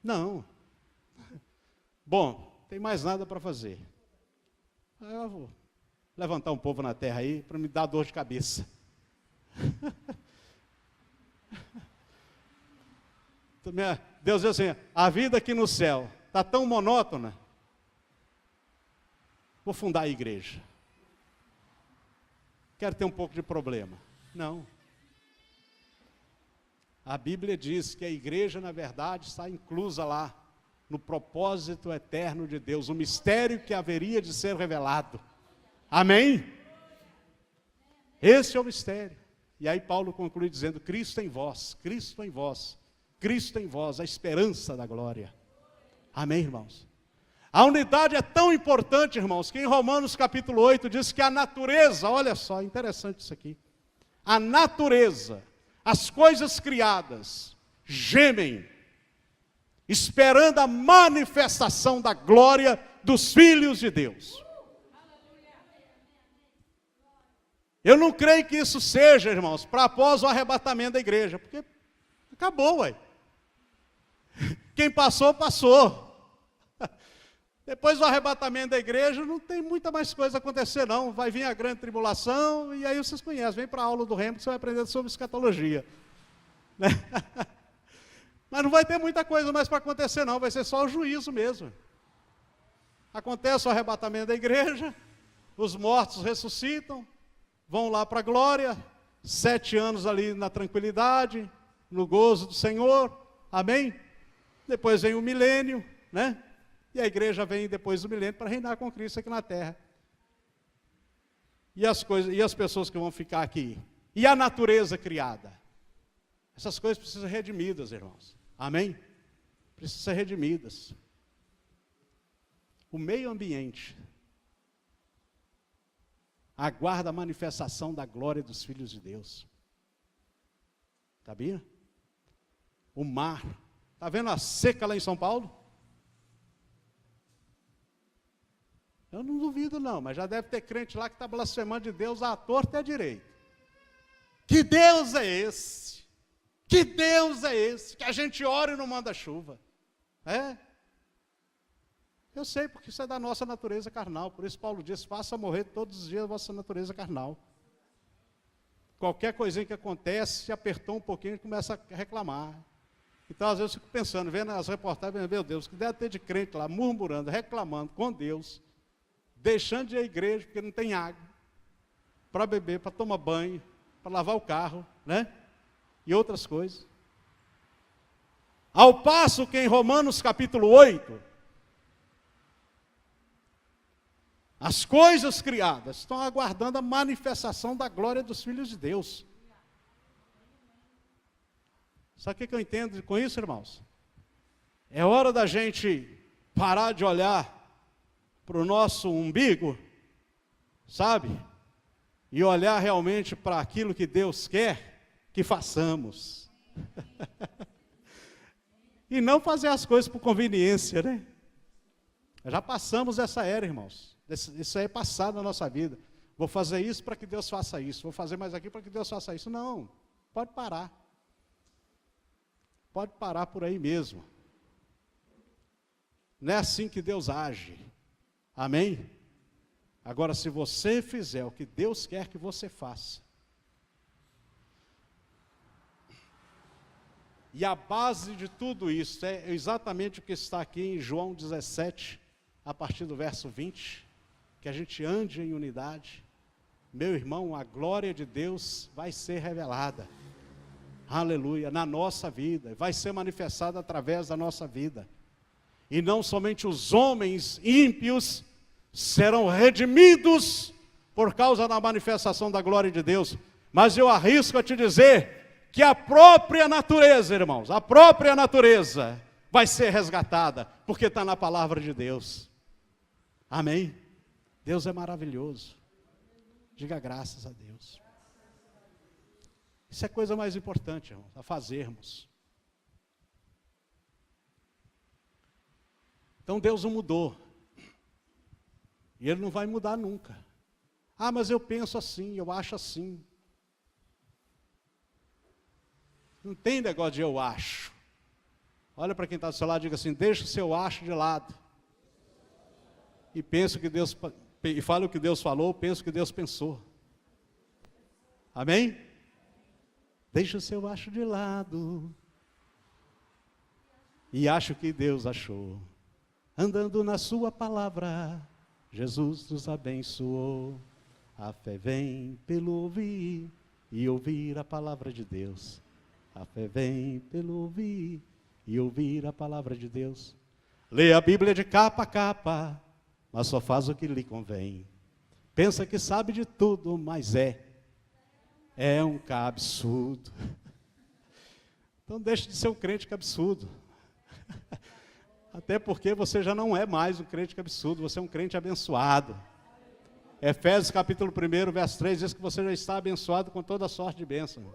Não. Bom, tem mais nada para fazer. Eu vou levantar um povo na terra aí para me dar dor de cabeça. Deus diz assim: a vida aqui no céu está tão monótona, vou fundar a igreja. Quero ter um pouco de problema. Não. A Bíblia diz que a igreja, na verdade, está inclusa lá, no propósito eterno de Deus, o mistério que haveria de ser revelado. Amém? Esse é o mistério. E aí Paulo conclui dizendo: Cristo em vós, Cristo em vós, Cristo em vós, a esperança da glória. Amém, irmãos? A unidade é tão importante, irmãos, que em Romanos capítulo 8 diz que a natureza, olha só, interessante isso aqui, a natureza, as coisas criadas, gemem, esperando a manifestação da glória dos filhos de Deus. Eu não creio que isso seja, irmãos, para após o arrebatamento da igreja, porque acabou, ué. Quem passou, passou. Depois do arrebatamento da igreja, não tem muita mais coisa a acontecer, não. Vai vir a grande tribulação, e aí vocês conhecem. Vem para a aula do Remo, que você vai aprender sobre escatologia. Né? Mas não vai ter muita coisa mais para acontecer, não. Vai ser só o juízo mesmo. Acontece o arrebatamento da igreja, os mortos ressuscitam, vão lá para a glória, 7 anos ali na tranquilidade, no gozo do Senhor. Amém? Depois vem o milênio, né? E a igreja vem depois do milênio para reinar com Cristo aqui na terra. E as pessoas que vão ficar aqui? E a natureza criada? Essas coisas precisam ser redimidas, irmãos. Amém? Precisam ser redimidas. O meio ambiente aguarda a manifestação da glória dos filhos de Deus. Sabia? O mar. Está vendo a seca lá em São Paulo? Eu não duvido não, mas já deve ter crente lá que está blasfemando de Deus à torta e à direita. Que Deus é esse? Que Deus é esse? Que a gente ora e não manda chuva. É? Eu sei, porque isso é da nossa natureza carnal. Por isso Paulo diz: faça morrer todos os dias a vossa natureza carnal. Qualquer coisinha que acontece, se apertou um pouquinho, começa a reclamar. Então, às vezes, eu fico pensando, vendo as reportagens, meu Deus, que deve ter de crente lá, murmurando, reclamando com Deus, deixando de ir à igreja, porque não tem água, para beber, para tomar banho, para lavar o carro, né? E outras coisas. Ao passo que em Romanos capítulo 8, as coisas criadas estão aguardando a manifestação da glória dos filhos de Deus. Sabe o que eu entendo com isso, irmãos? É hora da gente parar de olhar para o nosso umbigo, sabe? E olhar realmente para aquilo que Deus quer que façamos. E não fazer as coisas por conveniência, né? Já passamos essa era, irmãos. Isso aí é passado na nossa vida. Vou fazer isso para que Deus faça isso. Vou fazer mais aqui para que Deus faça isso. Não, pode parar. Pode parar por aí mesmo. Não é assim que Deus age. Amém? Agora, se você fizer o que Deus quer que você faça, e a base de tudo isso é exatamente o que está aqui em João 17, a partir do verso 20, que a gente ande em unidade. Meu irmão, a glória de Deus vai ser revelada, aleluia, na nossa vida, vai ser manifestada através da nossa vida, e não somente os homens ímpios serão redimidos por causa da manifestação da glória de Deus, mas eu arrisco a te dizer que a própria natureza, irmãos, a própria natureza vai ser resgatada, porque está na palavra de Deus. Amém? Deus é maravilhoso. Diga graças a Deus. Isso é a coisa mais importante, irmãos, a fazermos. Então Deus não mudou. E Ele não vai mudar nunca. Ah, mas eu penso assim, eu acho assim. Não tem negócio de eu acho. Olha para quem está do seu lado e diga assim: deixa o seu acho de lado. E pensa o que Deus, e fala o que Deus falou, pensa o que Deus pensou. Amém? Deixa o seu acho de lado. E acha o que Deus achou. Andando na sua palavra, Jesus nos abençoou. A fé vem pelo ouvir e ouvir a palavra de Deus. A fé vem pelo ouvir e ouvir a palavra de Deus. Lê a Bíblia de capa a capa, mas só faz o que lhe convém. Pensa que sabe de tudo, mas é um cabeçudo. Então deixe de ser um crente cabeçudo. Até porque você já não é mais um crente cabeçudo, você é um crente abençoado. Efésios capítulo 1, verso 3, diz que você já está abençoado com toda sorte de bênção.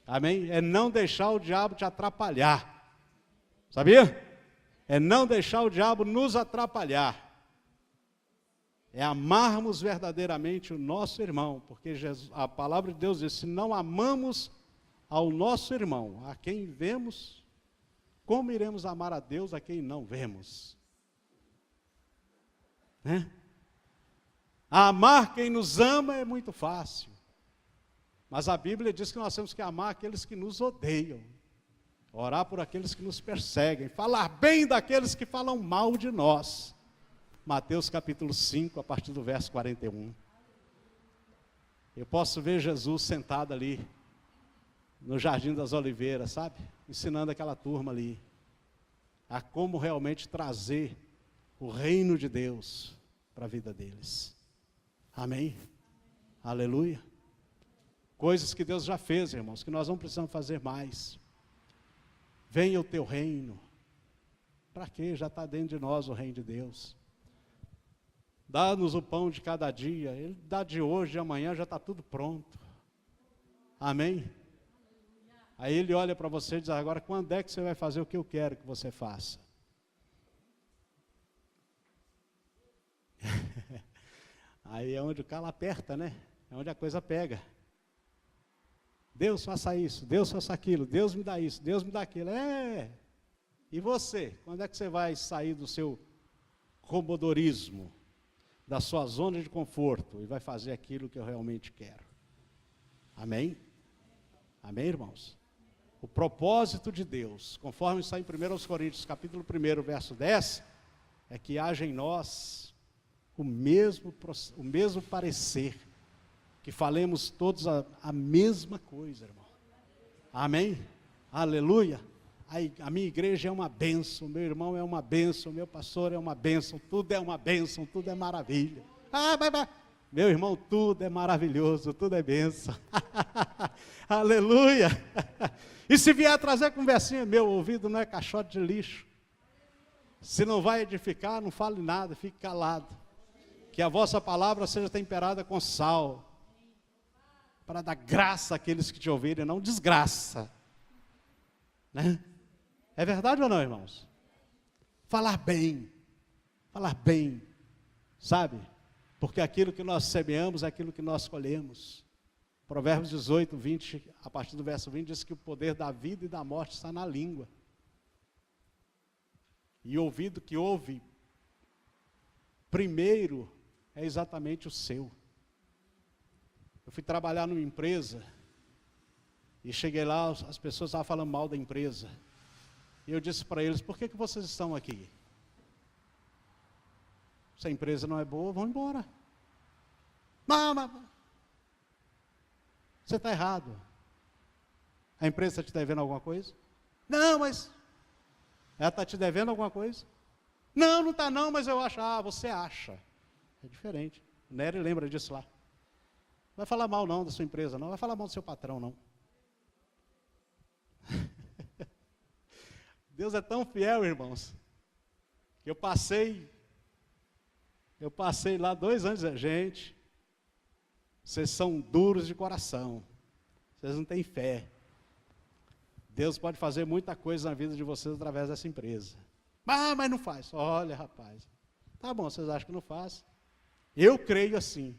Amém? É não deixar o diabo te atrapalhar. Sabia? É não deixar o diabo nos atrapalhar. É amarmos verdadeiramente o nosso irmão, porque a palavra de Deus diz: se não amamos ao nosso irmão, a quem vemos, como iremos amar a Deus a quem não vemos? Né? Amar quem nos ama é muito fácil, mas a Bíblia diz que nós temos que amar aqueles que nos odeiam, orar por aqueles que nos perseguem, falar bem daqueles que falam mal de nós. Mateus capítulo 5, a partir do verso 41. Eu posso ver Jesus sentado ali, no Jardim das Oliveiras, sabe? Ensinando aquela turma ali, a como realmente trazer o reino de Deus para a vida deles. Amém? Aleluia. Coisas que Deus já fez, irmãos, que nós não precisamos fazer mais. Venha o teu reino. Para quê? Já está dentro de nós o reino de Deus. Dá-nos o pão de cada dia. Ele dá de hoje, de amanhã, já está tudo pronto. Amém? Aí Ele olha para você e diz: agora quando é que você vai fazer o que eu quero que você faça? Aí é onde o calo aperta, né? É onde a coisa pega. Deus faça isso, Deus faça aquilo, Deus me dá isso, Deus me dá aquilo. E você? Quando é que você vai sair do seu comodorismo, da sua zona de conforto, e vai fazer aquilo que eu realmente quero? Amém? Amém, irmãos? O propósito de Deus, conforme está em 1 Coríntios, capítulo 1, verso 10, é que haja em nós o mesmo parecer, que falemos todos a mesma coisa, irmão. Amém? Aleluia. A minha igreja é uma bênção, meu irmão é uma bênção, meu pastor é uma bênção, tudo é uma bênção, tudo é maravilha. Meu irmão, tudo é maravilhoso, tudo é bênção. Aleluia. E se vier trazer conversinha, meu ouvido não é caixote de lixo. Se não vai edificar, não fale nada, fique calado. Que a vossa palavra seja temperada com sal, para dar graça àqueles que te ouvirem, não desgraça. Né? É verdade ou não, irmãos? Falar bem, sabe? Porque aquilo que nós semeamos é aquilo que nós colhemos. Provérbios 18, 20, a partir do verso 20, diz que o poder da vida e da morte está na língua. E o ouvido que ouve primeiro é exatamente o seu. Eu fui trabalhar numa empresa e cheguei lá, as pessoas estavam falando mal da empresa. E eu disse para eles, por que vocês estão aqui? Se a empresa não é boa, vão embora. Mas você está errado. A empresa está te devendo alguma coisa? Não, mas ela está te devendo alguma coisa? Não, não está não, mas eu acho. Ah, você acha. É diferente. O Nery lembra disso lá. Não vai falar mal não da sua empresa, não vai falar mal do seu patrão, não. Deus é tão fiel, irmãos, que eu passei lá 2 anos dizendo, gente, vocês são duros de coração, vocês não têm fé. Deus pode fazer muita coisa na vida de vocês através dessa empresa. Mas não faz. Olha, rapaz, tá bom, vocês acham que não faz? Eu creio assim.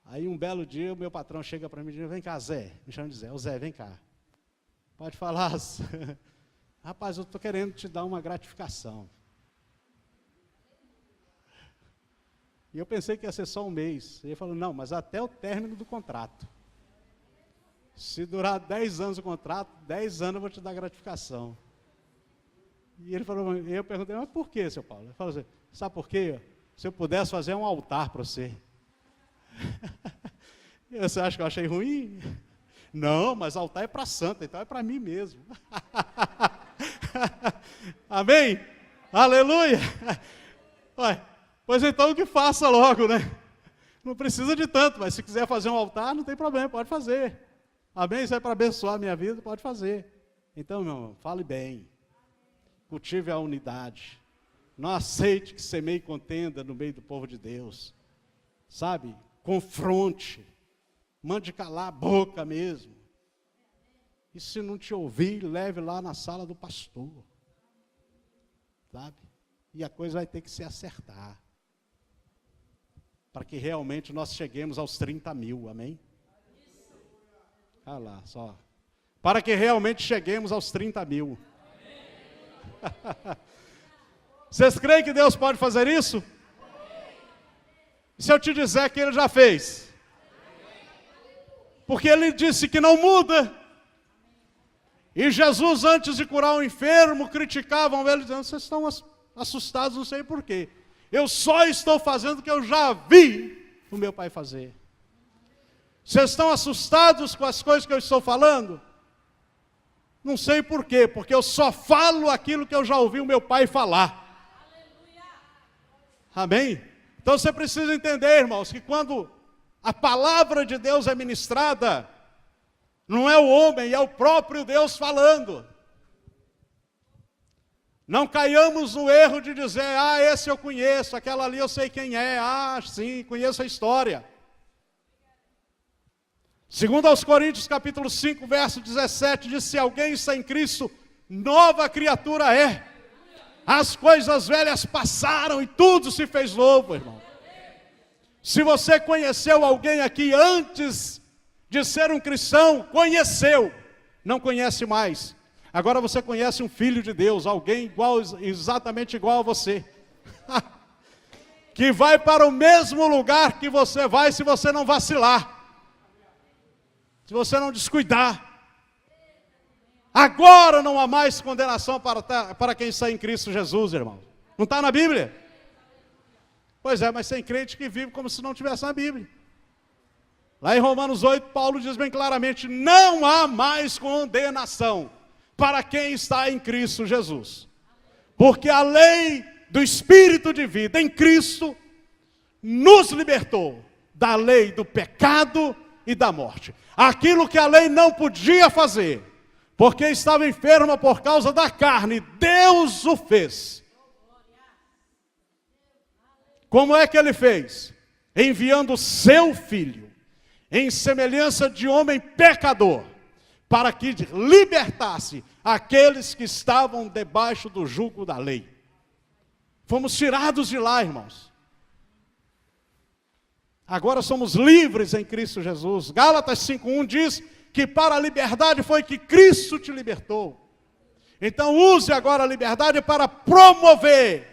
Aí um belo dia o meu patrão chega para mim e diz, vem cá, Zé, me chama de Zé, ô Zé, vem cá. Pode falar, rapaz, eu estou querendo te dar uma gratificação. E eu pensei que ia ser só 1 mês. Ele falou, não, mas até o término do contrato. Se durar 10 anos o contrato, 10 anos eu vou te dar gratificação. E ele falou, eu perguntei, mas por que, seu Paulo? Ele falou assim, sabe por quê? Se eu pudesse fazer um altar para você. Você acha que eu achei ruim? Não, mas altar é para santa, então é para mim mesmo. Amém? Aleluia! Olha, pois então que faça logo, né? Não precisa de tanto, mas se quiser fazer um altar, não tem problema, pode fazer. Amém? Isso é para abençoar a minha vida, pode fazer. Então, meu irmão, fale bem. Cultive a unidade. Não aceite que semeie contenda no meio do povo de Deus. Sabe? Confronte. Mande calar a boca mesmo. E se não te ouvir, leve lá na sala do pastor. Sabe? E a coisa vai ter que se acertar. Para que realmente nós cheguemos aos 30 mil, amém? Olha lá, só. Para que realmente cheguemos aos 30 mil. Vocês creem que Deus pode fazer isso? E se eu te disser que Ele já fez? Porque Ele disse que não muda. E Jesus, antes de curar o enfermo, criticavam Ele, dizendo, vocês estão assustados, não sei porquê. Eu só estou fazendo o que eu já vi o meu Pai fazer. Vocês estão assustados com as coisas que eu estou falando? Não sei porquê, porque eu só falo aquilo que eu já ouvi o meu Pai falar. Amém? Então você precisa entender, irmãos, que quando a palavra de Deus é ministrada, não é o homem, é o próprio Deus falando. Não caiamos no erro de dizer, esse eu conheço, aquela ali eu sei quem é, sim, conheço a história. Segundo aos Coríntios, capítulo 5, verso 17, diz, se alguém está em Cristo, nova criatura é. As coisas velhas passaram e tudo se fez novo, irmão. Se você conheceu alguém aqui antes de ser um cristão, conheceu, não conhece mais. Agora você conhece um filho de Deus, alguém exatamente igual a você. Que vai para o mesmo lugar que você vai se você não vacilar. Se você não descuidar. Agora não há mais condenação para quem está em Cristo Jesus, irmão. Não está na Bíblia? Pois é, mas tem crente que vive como se não tivesse na Bíblia. Lá em Romanos 8, Paulo diz bem claramente, não há mais condenação para quem está em Cristo Jesus. Porque a lei do Espírito de vida em Cristo nos libertou da lei do pecado e da morte. Aquilo que a lei não podia fazer, porque estava enferma por causa da carne, Deus o fez. Como é que ele fez? Enviando o seu filho, em semelhança de homem pecador, para que libertasse aqueles que estavam debaixo do jugo da lei. Fomos tirados de lá, irmãos. Agora somos livres em Cristo Jesus. Gálatas 5:1 diz que para a liberdade foi que Cristo te libertou. Então use agora a liberdade para promover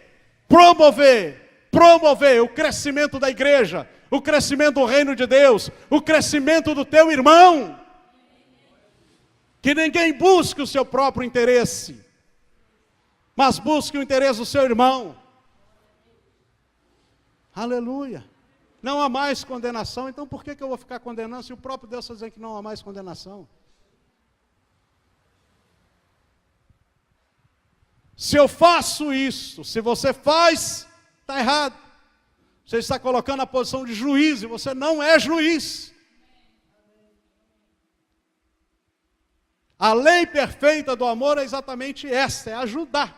o crescimento da igreja, o crescimento do reino de Deus, o crescimento do teu irmão. Que ninguém busque o seu próprio interesse, mas busque o interesse do seu irmão. Aleluia. Não há mais condenação, então por que eu vou ficar condenando se o próprio Deus está dizendo que não há mais condenação? Se eu faço isso, se você faz, está errado. Você está colocando a posição de juiz e você não é juiz. A lei perfeita do amor é exatamente essa, é ajudar.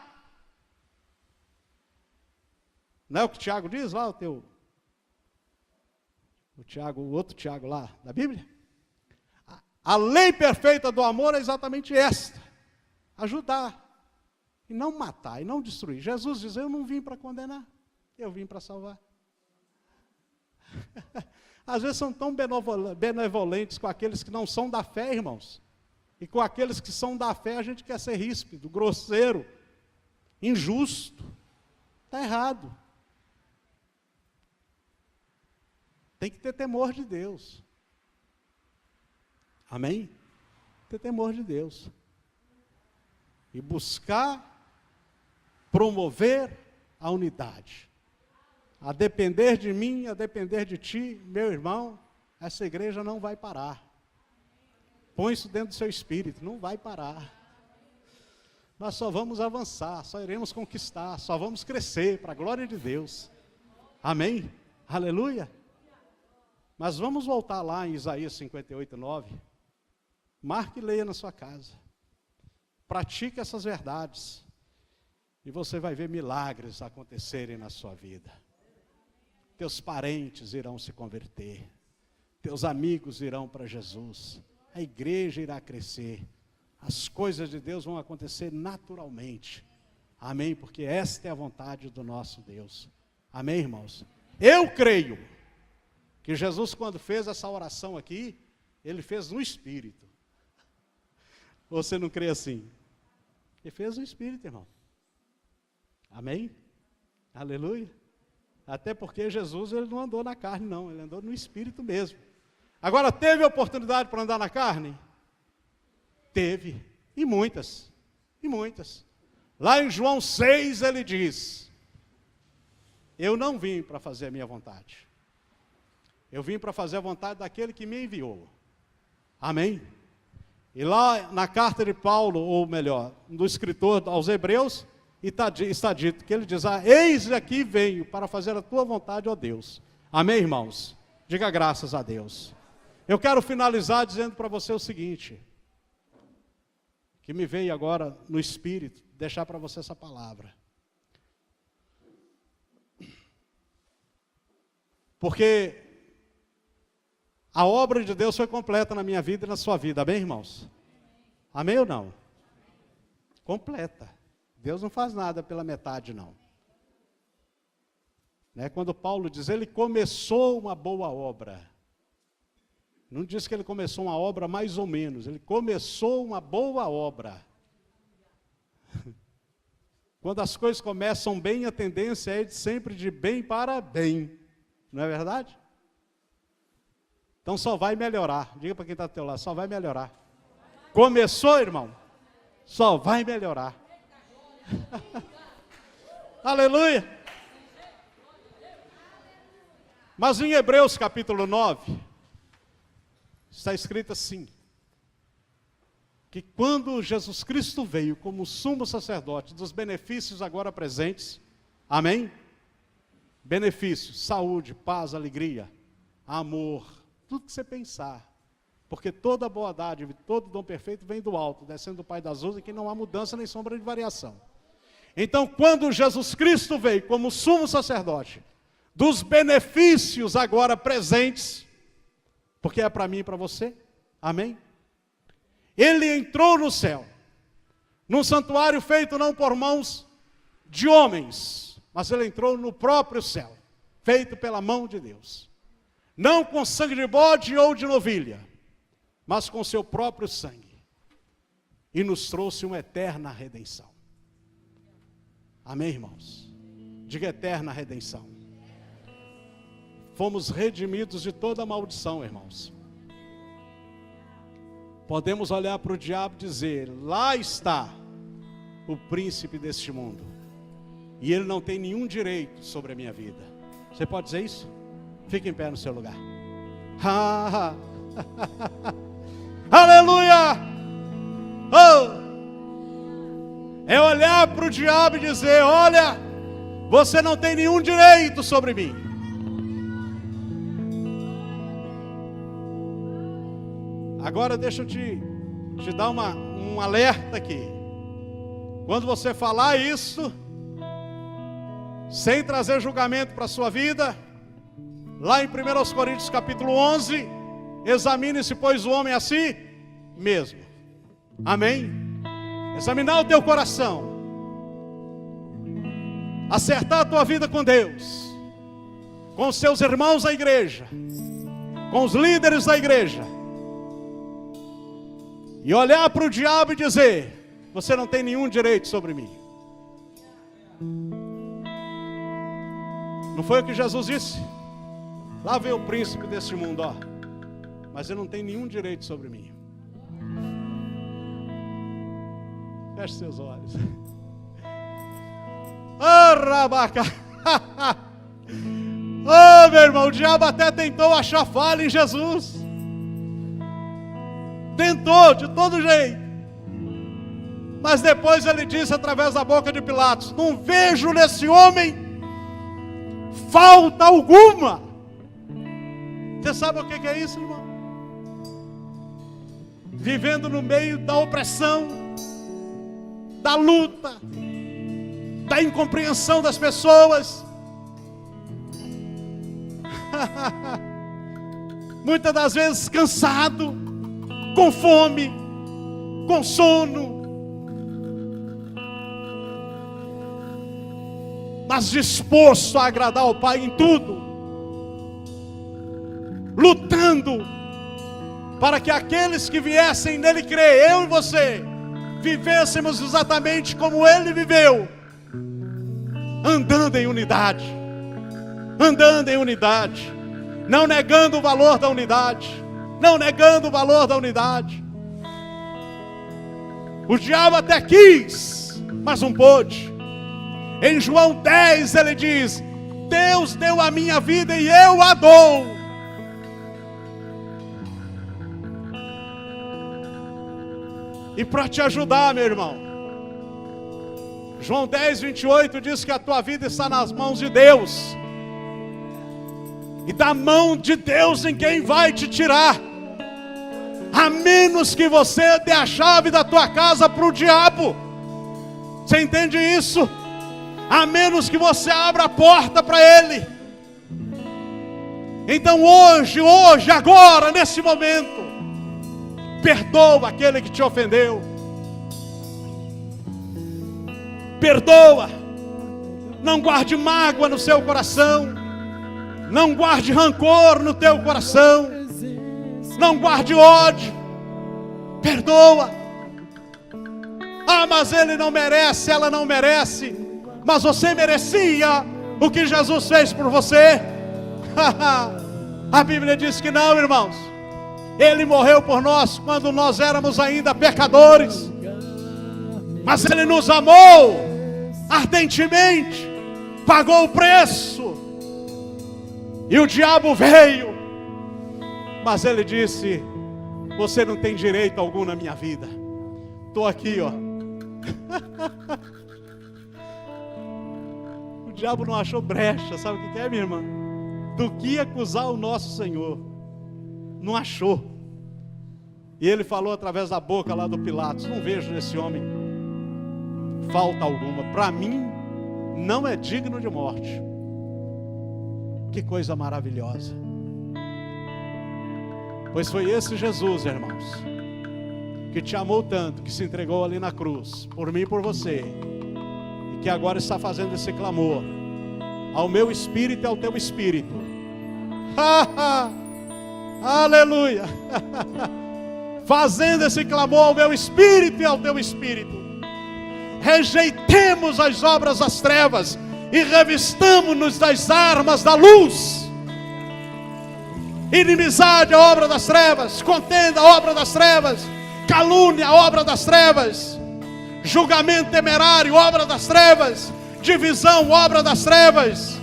Não é o que o Tiago diz lá, o outro Tiago lá da Bíblia? A lei perfeita do amor é exatamente esta, ajudar, e não matar, e não destruir. Jesus diz, eu não vim para condenar, eu vim para salvar. Às vezes são tão benevolentes com aqueles que não são da fé, irmãos. E com aqueles que são da fé, a gente quer ser ríspido, grosseiro, injusto. Está errado. Tem que ter temor de Deus. Amém? Ter temor de Deus. E buscar promover a unidade. A depender de mim, a depender de ti, meu irmão, essa igreja não vai parar. Põe isso dentro do seu espírito, não vai parar. Nós só vamos avançar, só iremos conquistar, só vamos crescer para a glória de Deus. Amém? Aleluia. Mas vamos voltar lá em Isaías 58:9. Marque e leia na sua casa. Pratique essas verdades. E você vai ver milagres acontecerem na sua vida. Teus parentes irão se converter. Teus amigos irão para Jesus. A igreja irá crescer. As coisas de Deus vão acontecer naturalmente. Amém? Porque esta é a vontade do nosso Deus. Amém, irmãos? Eu creio que Jesus, quando fez essa oração aqui, ele fez no Espírito. Você não crê assim? Ele fez no Espírito, irmão. Amém? Aleluia. Até porque Jesus, ele não andou na carne, não. Ele andou no Espírito mesmo. Agora, teve oportunidade para andar na carne? Teve. E muitas. E muitas. Lá em João 6, ele diz: eu não vim para fazer a minha vontade. Eu vim para fazer a vontade daquele que me enviou. Amém? E lá na carta de Paulo, ou melhor, do escritor aos Hebreus, está dito que ele diz: eis aqui venho para fazer a tua vontade, ó Deus. Amém, irmãos? Diga graças a Deus. Eu quero finalizar dizendo para você o seguinte, que me veio agora no Espírito, deixar para você essa palavra. Porque a obra de Deus foi completa na minha vida e na sua vida, amém, irmãos? Amém ou não? Completa. Deus não faz nada pela metade, não. Né? Quando Paulo diz, ele começou uma boa obra. Não diz que ele começou uma obra mais ou menos, ele começou uma boa obra. Quando as coisas começam bem, a tendência é sempre de bem para bem. Não é verdade? Então só vai melhorar. Diga para quem está do teu lado, só vai melhorar. Começou, irmão? Só vai melhorar. Aleluia. Mas em Hebreus capítulo 9, está escrito assim, que quando Jesus Cristo veio como sumo sacerdote dos benefícios agora presentes, amém? Benefícios, saúde, paz, alegria, amor, tudo que você pensar, Porque toda boa dádiva, todo dom perfeito vem do alto, descendo do Pai das luzes, em que não há mudança nem sombra de variação. Então, quando Jesus Cristo veio como sumo sacerdote, dos benefícios agora presentes, porque é para mim e para você, amém? Ele entrou no céu, num santuário feito não por mãos de homens, mas ele entrou no próprio céu, feito pela mão de Deus. Não com sangue de bode ou de novilha, mas com seu próprio sangue. E nos trouxe uma eterna redenção. Amém, irmãos? Diga eterna redenção. Fomos redimidos de toda maldição, irmãos. Podemos olhar para o diabo e dizer: lá está o príncipe deste mundo, e ele não tem nenhum direito sobre a minha vida. Você pode dizer isso? Fique em pé no seu lugar. Aleluia! Oh! É olhar para o diabo e dizer: olha, você não tem nenhum direito sobre mim. Agora deixa eu te dar um alerta aqui. Quando você falar isso, sem trazer julgamento para a sua vida, lá em 1 Coríntios capítulo 11, examine-se, pois, o homem a si mesmo. Amém? Examinar o teu coração, acertar a tua vida com Deus, com os seus irmãos da igreja, com os líderes da igreja, e olhar para o diabo e dizer: você não tem nenhum direito sobre mim. Não foi o que Jesus disse? Lá veio o príncipe deste mundo, ó, mas ele não tem nenhum direito sobre mim. Feche seus olhos. Oh, rabaca. Oh, meu irmão, o diabo até tentou achar falha em Jesus. Tentou, de todo jeito. Mas depois ele disse através da boca de Pilatos: não vejo nesse homem falta alguma. Você sabe o que é isso, irmão? Vivendo no meio da opressão, da luta, da incompreensão das pessoas. Muitas das vezes cansado, com fome, com sono, mas disposto a agradar ao Pai em tudo, lutando para que aqueles que viessem nele crer, eu e você, vivêssemos exatamente como ele viveu, andando em unidade, não negando o valor da unidade, O diabo até quis, mas não pôde. Em João 10 ele diz: Deus deu a minha vida e eu a dou. E para te ajudar, meu irmão, João 10, 28 diz que a tua vida está nas mãos de Deus. E da mão de Deus ninguém vai te tirar, a menos que você dê a chave da tua casa para o diabo. Você entende isso? A menos que você abra a porta para ele. Então hoje, agora, nesse momento, perdoa aquele que te ofendeu. Perdoa. Não guarde mágoa no seu coração. Não guarde rancor no teu coração. Não guarde ódio. Perdoa. Ah, mas ele não merece, ela não merece. Mas você merecia o que Jesus fez por você. A Bíblia diz que não, irmãos. Ele morreu por nós quando nós éramos ainda pecadores. Mas ele nos amou ardentemente, pagou o preço. E o diabo veio, mas ele disse: você não tem direito algum na minha vida. Estou aqui, ó. O diabo não achou brecha, sabe o que é, minha irmã? Do que acusar o nosso Senhor. Não achou. E ele falou através da boca lá do Pilatos: não vejo nesse homem falta alguma. Para mim, não é digno de morte. Que coisa maravilhosa. Pois foi esse Jesus, irmãos, que te amou tanto, que se entregou ali na cruz, por mim e por você, e que agora está fazendo esse clamor ao meu espírito e ao teu espírito. Aleluia. Fazendo esse clamor ao meu espírito e ao teu espírito. Rejeitemos as obras das trevas e revistamo-nos das armas da luz. Inimizade, a obra das trevas. Contenda, a obra das trevas. Calúnia, a obra das trevas. Julgamento temerário, obra das trevas. Divisão, obra das trevas.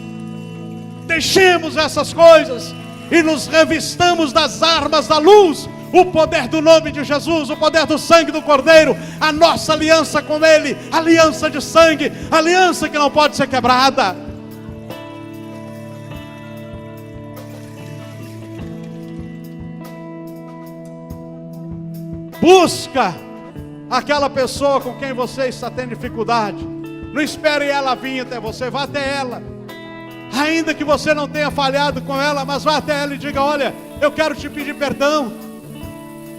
Deixemos essas coisas e nos revistamos das armas da luz. O poder do nome de Jesus, o poder do sangue do Cordeiro, a nossa aliança com Ele, aliança de sangue, aliança que não pode ser quebrada. Busca aquela pessoa com quem você está tendo dificuldade. Não espere ela vir até você, vá até ela. Ainda que você não tenha falhado com ela, mas vá até ela e diga: olha, eu quero te pedir perdão.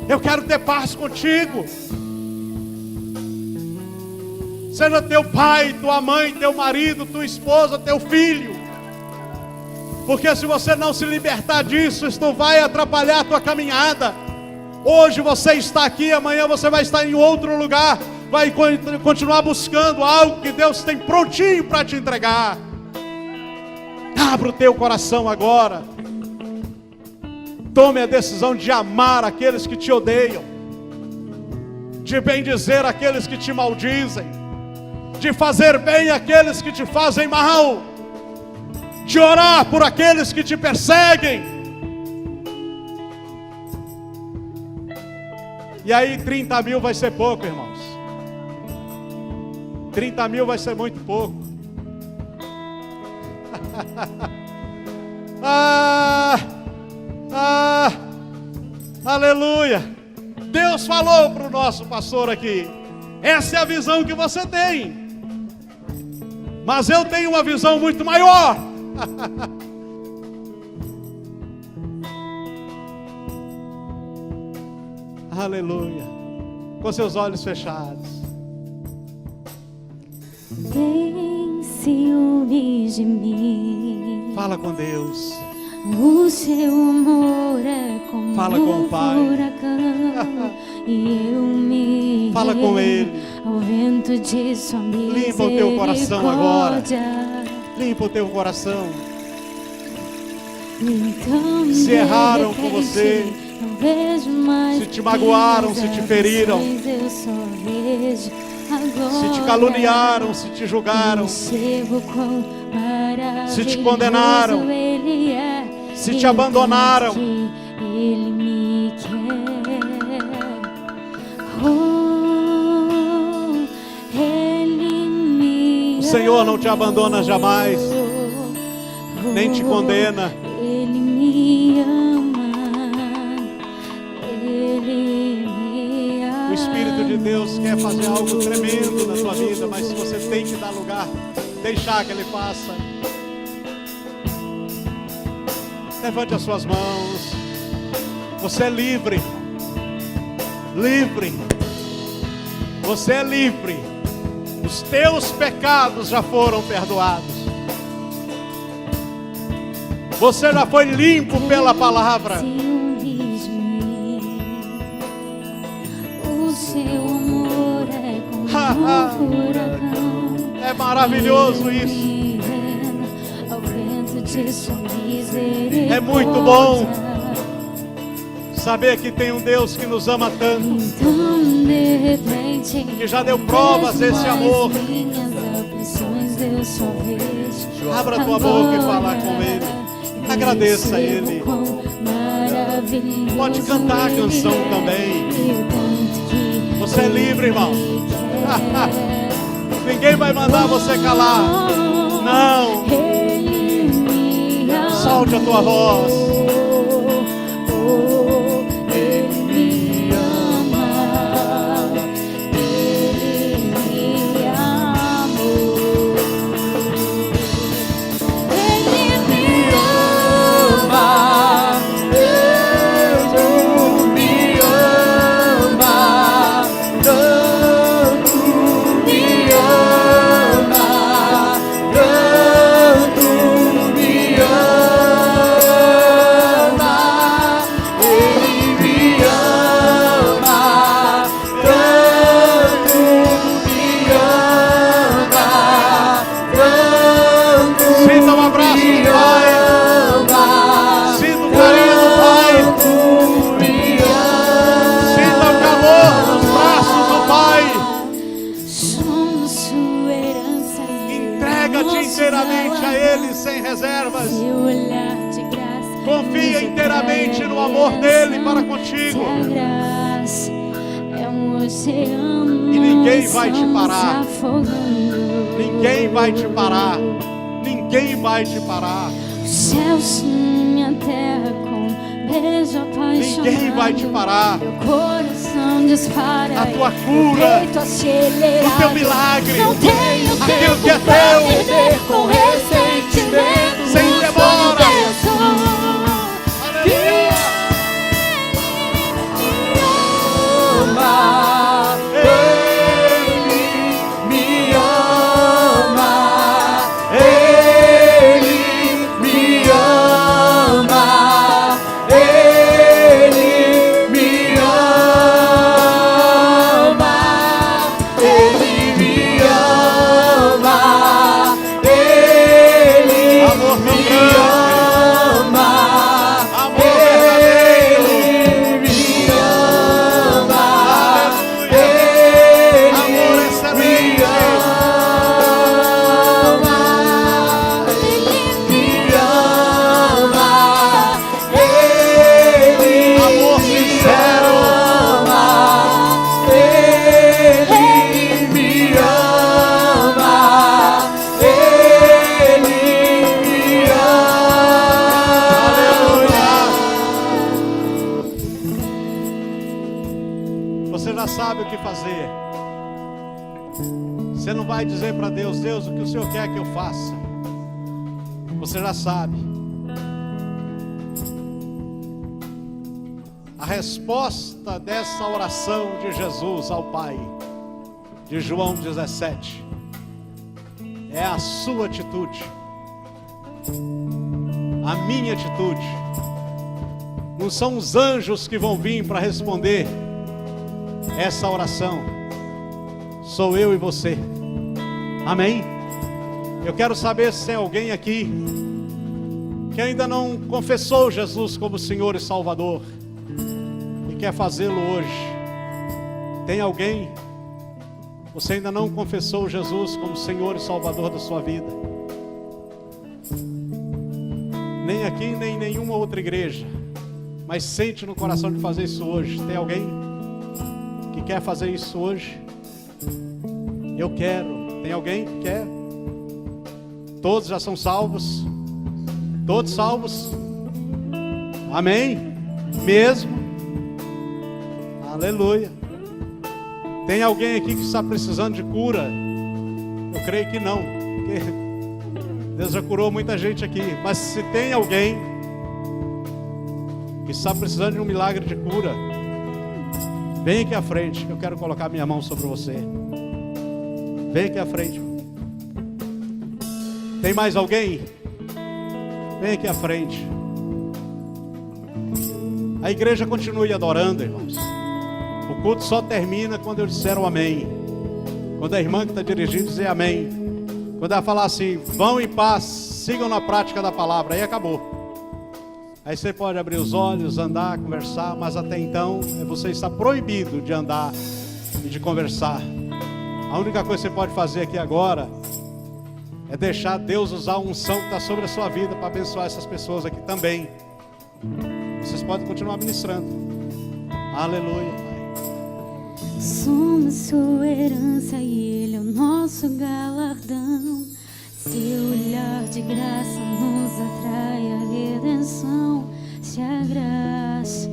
Eu quero ter paz contigo. Seja teu pai, tua mãe, teu marido, tua esposa, teu filho. Porque se você não se libertar disso, isso vai atrapalhar a tua caminhada. Hoje você está aqui, amanhã você vai estar em outro lugar. Vai continuar buscando algo que Deus tem prontinho para te entregar. Abra o teu coração agora. Tome a decisão de amar aqueles que te odeiam, de bendizer aqueles que te maldizem, de fazer bem àqueles que te fazem mal, de orar por aqueles que te perseguem. E aí 30 mil vai ser pouco, irmãos. 30 mil vai ser muito pouco. Aleluia. Deus falou para o nosso pastor aqui: essa é a visão que você tem, mas eu tenho uma visão muito maior. Aleluia. Com seus olhos fechados. Tem ciúmes de mim. Fala com Deus. O seu amor é como Fala com o Pai. furacão, e eu me Fala com Ele. ao vento de sua misericórdia. Limpa o teu coração agora. Limpa o teu coração. Então, se erraram de com repente, você, não vejo mais se te magoaram, se te feriram, eu só vejo agora. se te caluniaram, se te julgaram, Percebo quão se te condenaram, Ele é, se te abandonaram, que Ele me quer. Oh, Ele me o Senhor não te abandona jamais, amou. nem te condena. Ele me ama, Ele me ama. O Espírito de Deus quer fazer algo tremendo na tua vida, mas você tem que dar lugar, deixar que Ele faça. Levante as suas mãos. Você é livre. Livre. Você é livre. Os teus pecados já foram perdoados. Você já foi limpo pela palavra. O seu amor é como um furacão. É maravilhoso isso. É muito bom saber que tem um Deus que nos ama tanto, Então, de repente, que já deu provas desse amor. Eu só vejo Abra a tua boca e fala com Ele. Agradeça a Ele. Pode cantar a canção também. Você é livre, irmão. Ninguém vai mandar você calar. Não. Solte a tua voz. Ele me inteiramente a Ele sem reservas. Seu olhar de graça Confia nos inteiramente no atrai amor a dele para redenção. contigo. Se a graça é um oceano, E ninguém vai te estamos parar. afogando. Ninguém vai te parar. Ninguém vai te parar. O céu sim, a terra com beijo apaixonado. Ninguém vai te parar. Meu coração dispara. A tua e cura, meu peito acelerado. o teu milagre, Não tenho aquilo tempo que é pra teu, perder com ressentimento. sem demora. Aleluia. Você já sabe o que fazer. Você não vai dizer para Deus: Deus, o que o Senhor quer que eu faça? Você já sabe. A resposta dessa oração de Jesus ao Pai, de João 17, é a sua atitude, a minha atitude. Não são os anjos que vão vir para responder essa oração, sou eu e você. Amém? Eu quero saber se tem alguém aqui que ainda não confessou Jesus como Senhor e Salvador e quer fazê-lo hoje. Tem alguém? Você ainda não confessou Jesus como Senhor e Salvador da sua vida? Nem aqui, nem em nenhuma outra igreja, mas sente no coração de fazer isso hoje. Tem alguém que quer fazer isso hoje? Eu quero. Tem alguém que quer? Todos já são salvos? Todos salvos? Amém? Mesmo? Aleluia. Tem alguém aqui que está precisando de cura? Eu creio que não, porque Deus já curou muita gente aqui. Mas se tem alguém que está precisando de um milagre de cura, vem aqui à frente, que eu quero colocar minha mão sobre você. Vem aqui à frente. Tem mais alguém? Vem aqui à frente. A igreja continue adorando, irmãos. O culto só termina quando eu disser o amém. Quando a irmã que está dirigindo dizer amém. Quando ela falar assim: vão em paz, sigam na prática da palavra. Aí acabou. Aí você pode abrir os olhos, andar, conversar. Mas até então você está proibido de andar e de conversar. A única coisa que você pode fazer aqui agora é deixar Deus usar a unção que está sobre a sua vida para abençoar essas pessoas aqui também. Vocês podem continuar ministrando. Aleluia, Pai. Somos sua herança e Ele é o nosso galardão. Seu olhar de graça nos atrai a redenção. Se a graça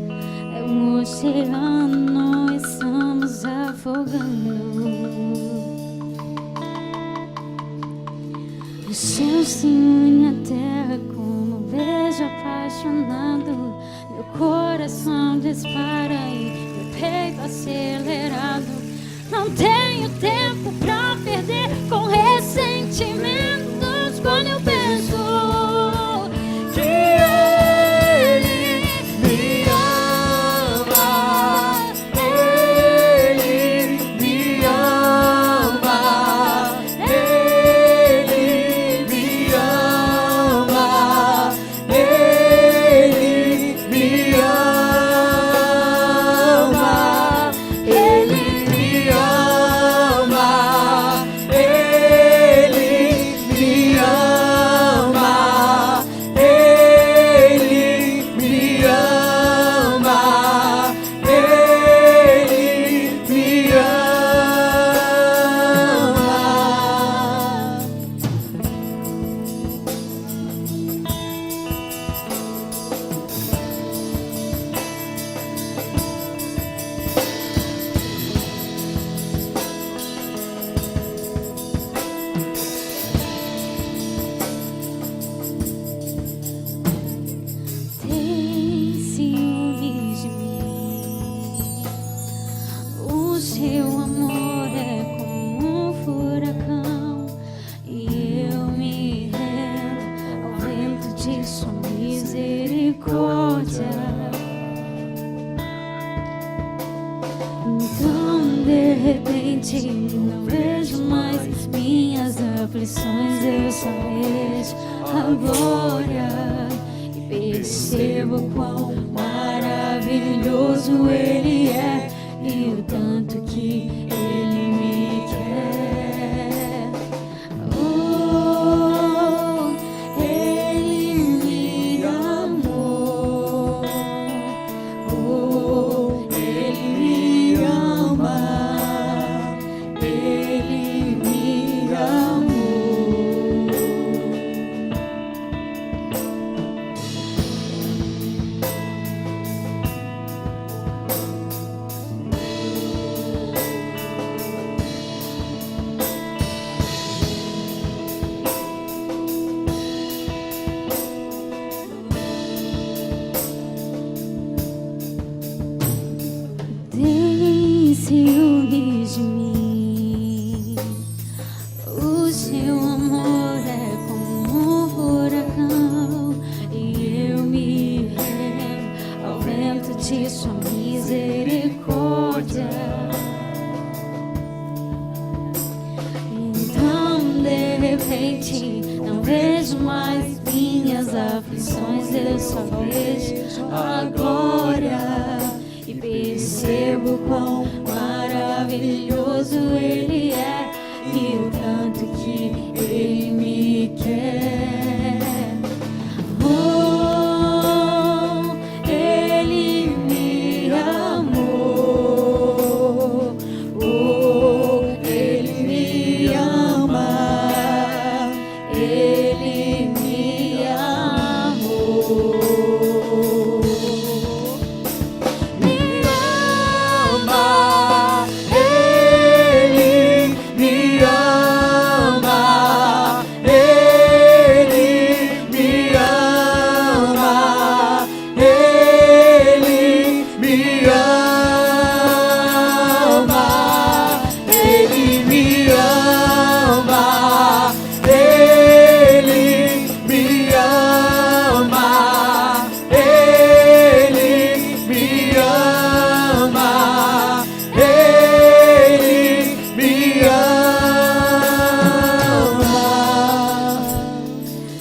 é um oceano, estamos afogando. Os céus se unem à terra como um beijo apaixonado. Meu coração dispara e meu peito acelerado. Não tenho tempo pra perder com ressentimentos. Quando eu penso que Ele me ama, Ele me ama, Ele me ama, Ele me ama, Ele me ama, Ele me ama. Então de repente não vejo mais minhas aflições, eu só vejo a glória e percebo quão maravilhoso Ele é e o tanto que Ele me quer. Oh, Ele me amou. Oh, Ele me ama. Ele me amou. Tem ciúmes de mim. O seu amor é como um furacão e eu me rendo ao vento de sua misericórdia. Então de repente não vejo mais minhas aflições, eu só vejo a glória e percebo quão maravilhoso Ele é e o tanto que Ele me quer. Oh, Ele me amou. Oh, Ele me ama. Ele me amou.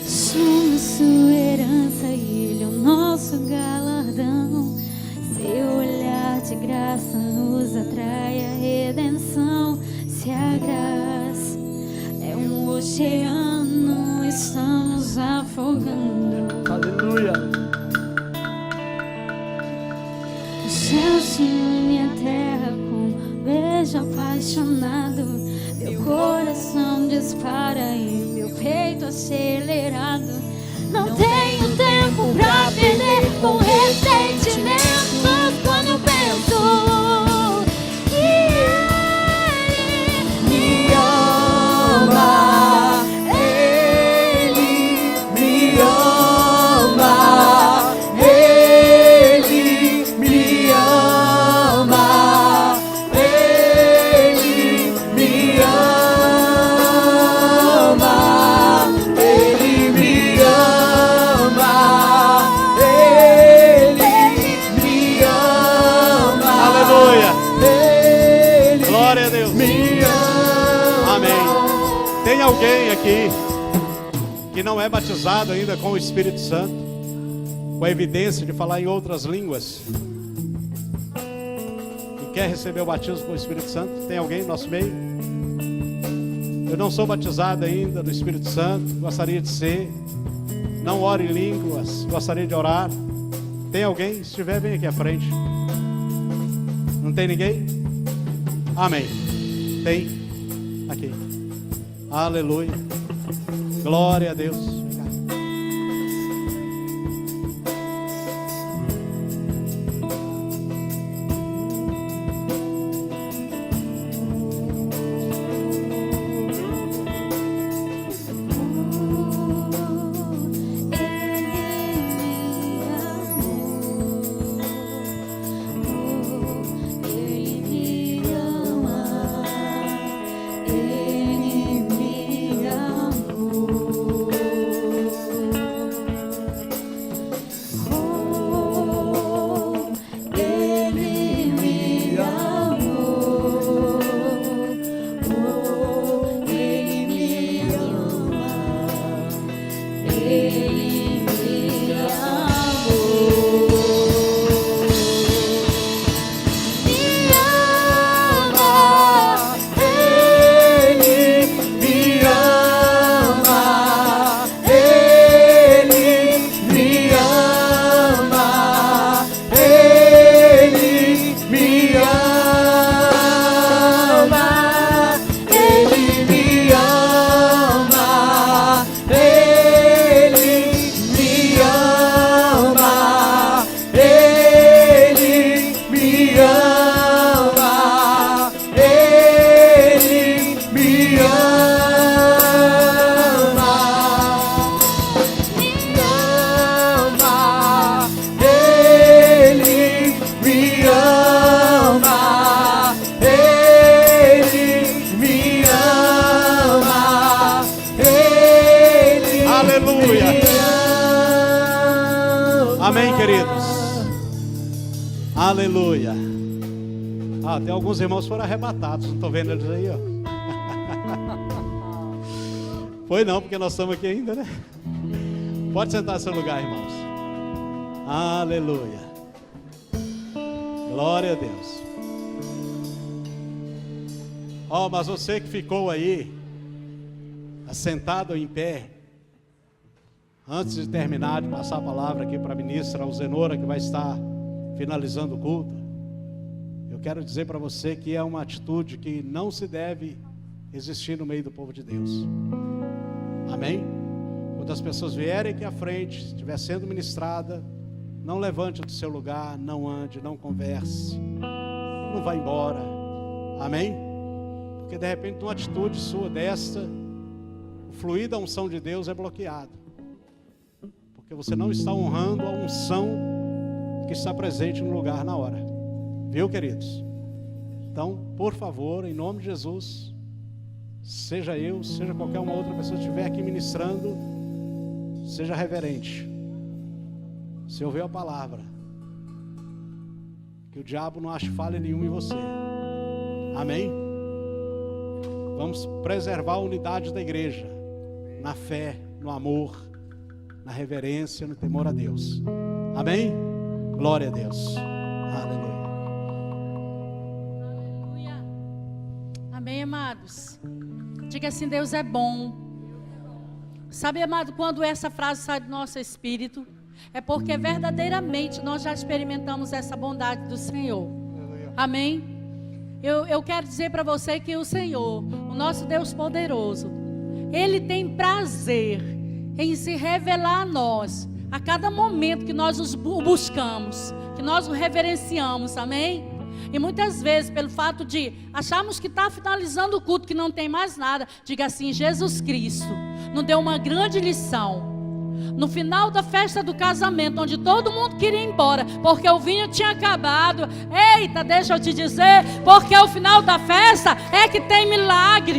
Somos sua herança e Ele é o nosso galardão. Seu olhar de graça nos atrai a redenção. Se a graça é um oceano, estamos afogando. Aleluia. O céu se une à terra com um beijo apaixonado. Meu coração dispara e meu peito acelerado. Não tenho tempo pra perder com ressentimentos quando eu penso que Ele me ama. Ele me ama. Ele me ama. Ele me ama. Ele me ama. Ele me ama. Aleluia. Ele Glória a Deus. me ama. Amém. Tem alguém aqui que não é batizado ainda com o Espírito Santo, com a evidência de falar em outras línguas, e quer receber o batismo com o Espírito Santo? Tem alguém no nosso meio? Eu não sou batizado ainda do Espírito Santo, gostaria de ser. Não oro em línguas, gostaria de orar. Tem alguém? Se tiver, vem aqui à frente. Não tem ninguém? Amém. Tem. Aqui. Aleluia. Glória a Deus. Ele me amou. Aleluia. Tem alguns irmãos que foram arrebatados, não estou vendo eles aí, ó. Foi não, porque nós estamos aqui ainda, né? Pode sentar no seu lugar, irmãos. Aleluia. Glória a Deus. Mas você que ficou aí, assentado ou em pé, antes de terminar, de passar a palavra aqui para a ministra Alzenora, que vai estar finalizando o culto, eu quero dizer para você que é uma atitude que não se deve existir no meio do povo de Deus. Amém? Quando as pessoas vierem aqui à frente, estiver sendo ministrada, não levante do seu lugar, não ande, não converse, não vá embora. Amém? Porque de repente uma atitude sua desta, o fluir da unção de Deus é bloqueado, porque você não está honrando a unção que está presente no lugar na hora. Viu, queridos? Então, por favor, em nome de Jesus, seja eu, seja qualquer uma outra pessoa que estiver aqui ministrando, seja reverente. Se ouvir a palavra, que o diabo não ache falha nenhuma em você. Amém? Vamos preservar a unidade da igreja, na fé, no amor, na reverência, no temor a Deus. Amém? Glória a Deus. Aleluia. Amém, amados? Diga assim: Deus é bom. Sabe, amado, quando essa frase sai do nosso espírito, é porque verdadeiramente nós já experimentamos essa bondade do Senhor. Amém? Eu quero dizer para você que o Senhor, o nosso Deus poderoso, Ele tem prazer em se revelar a nós, a cada momento que nós o buscamos, que nós o reverenciamos. Amém? E muitas vezes, pelo fato de acharmos que está finalizando o culto, que não tem mais nada, diga assim: Jesus Cristo nos deu uma grande lição. No final da festa do casamento, onde todo mundo queria ir embora, porque o vinho tinha acabado. Eita, deixa eu te dizer, porque o final da festa é que tem milagre.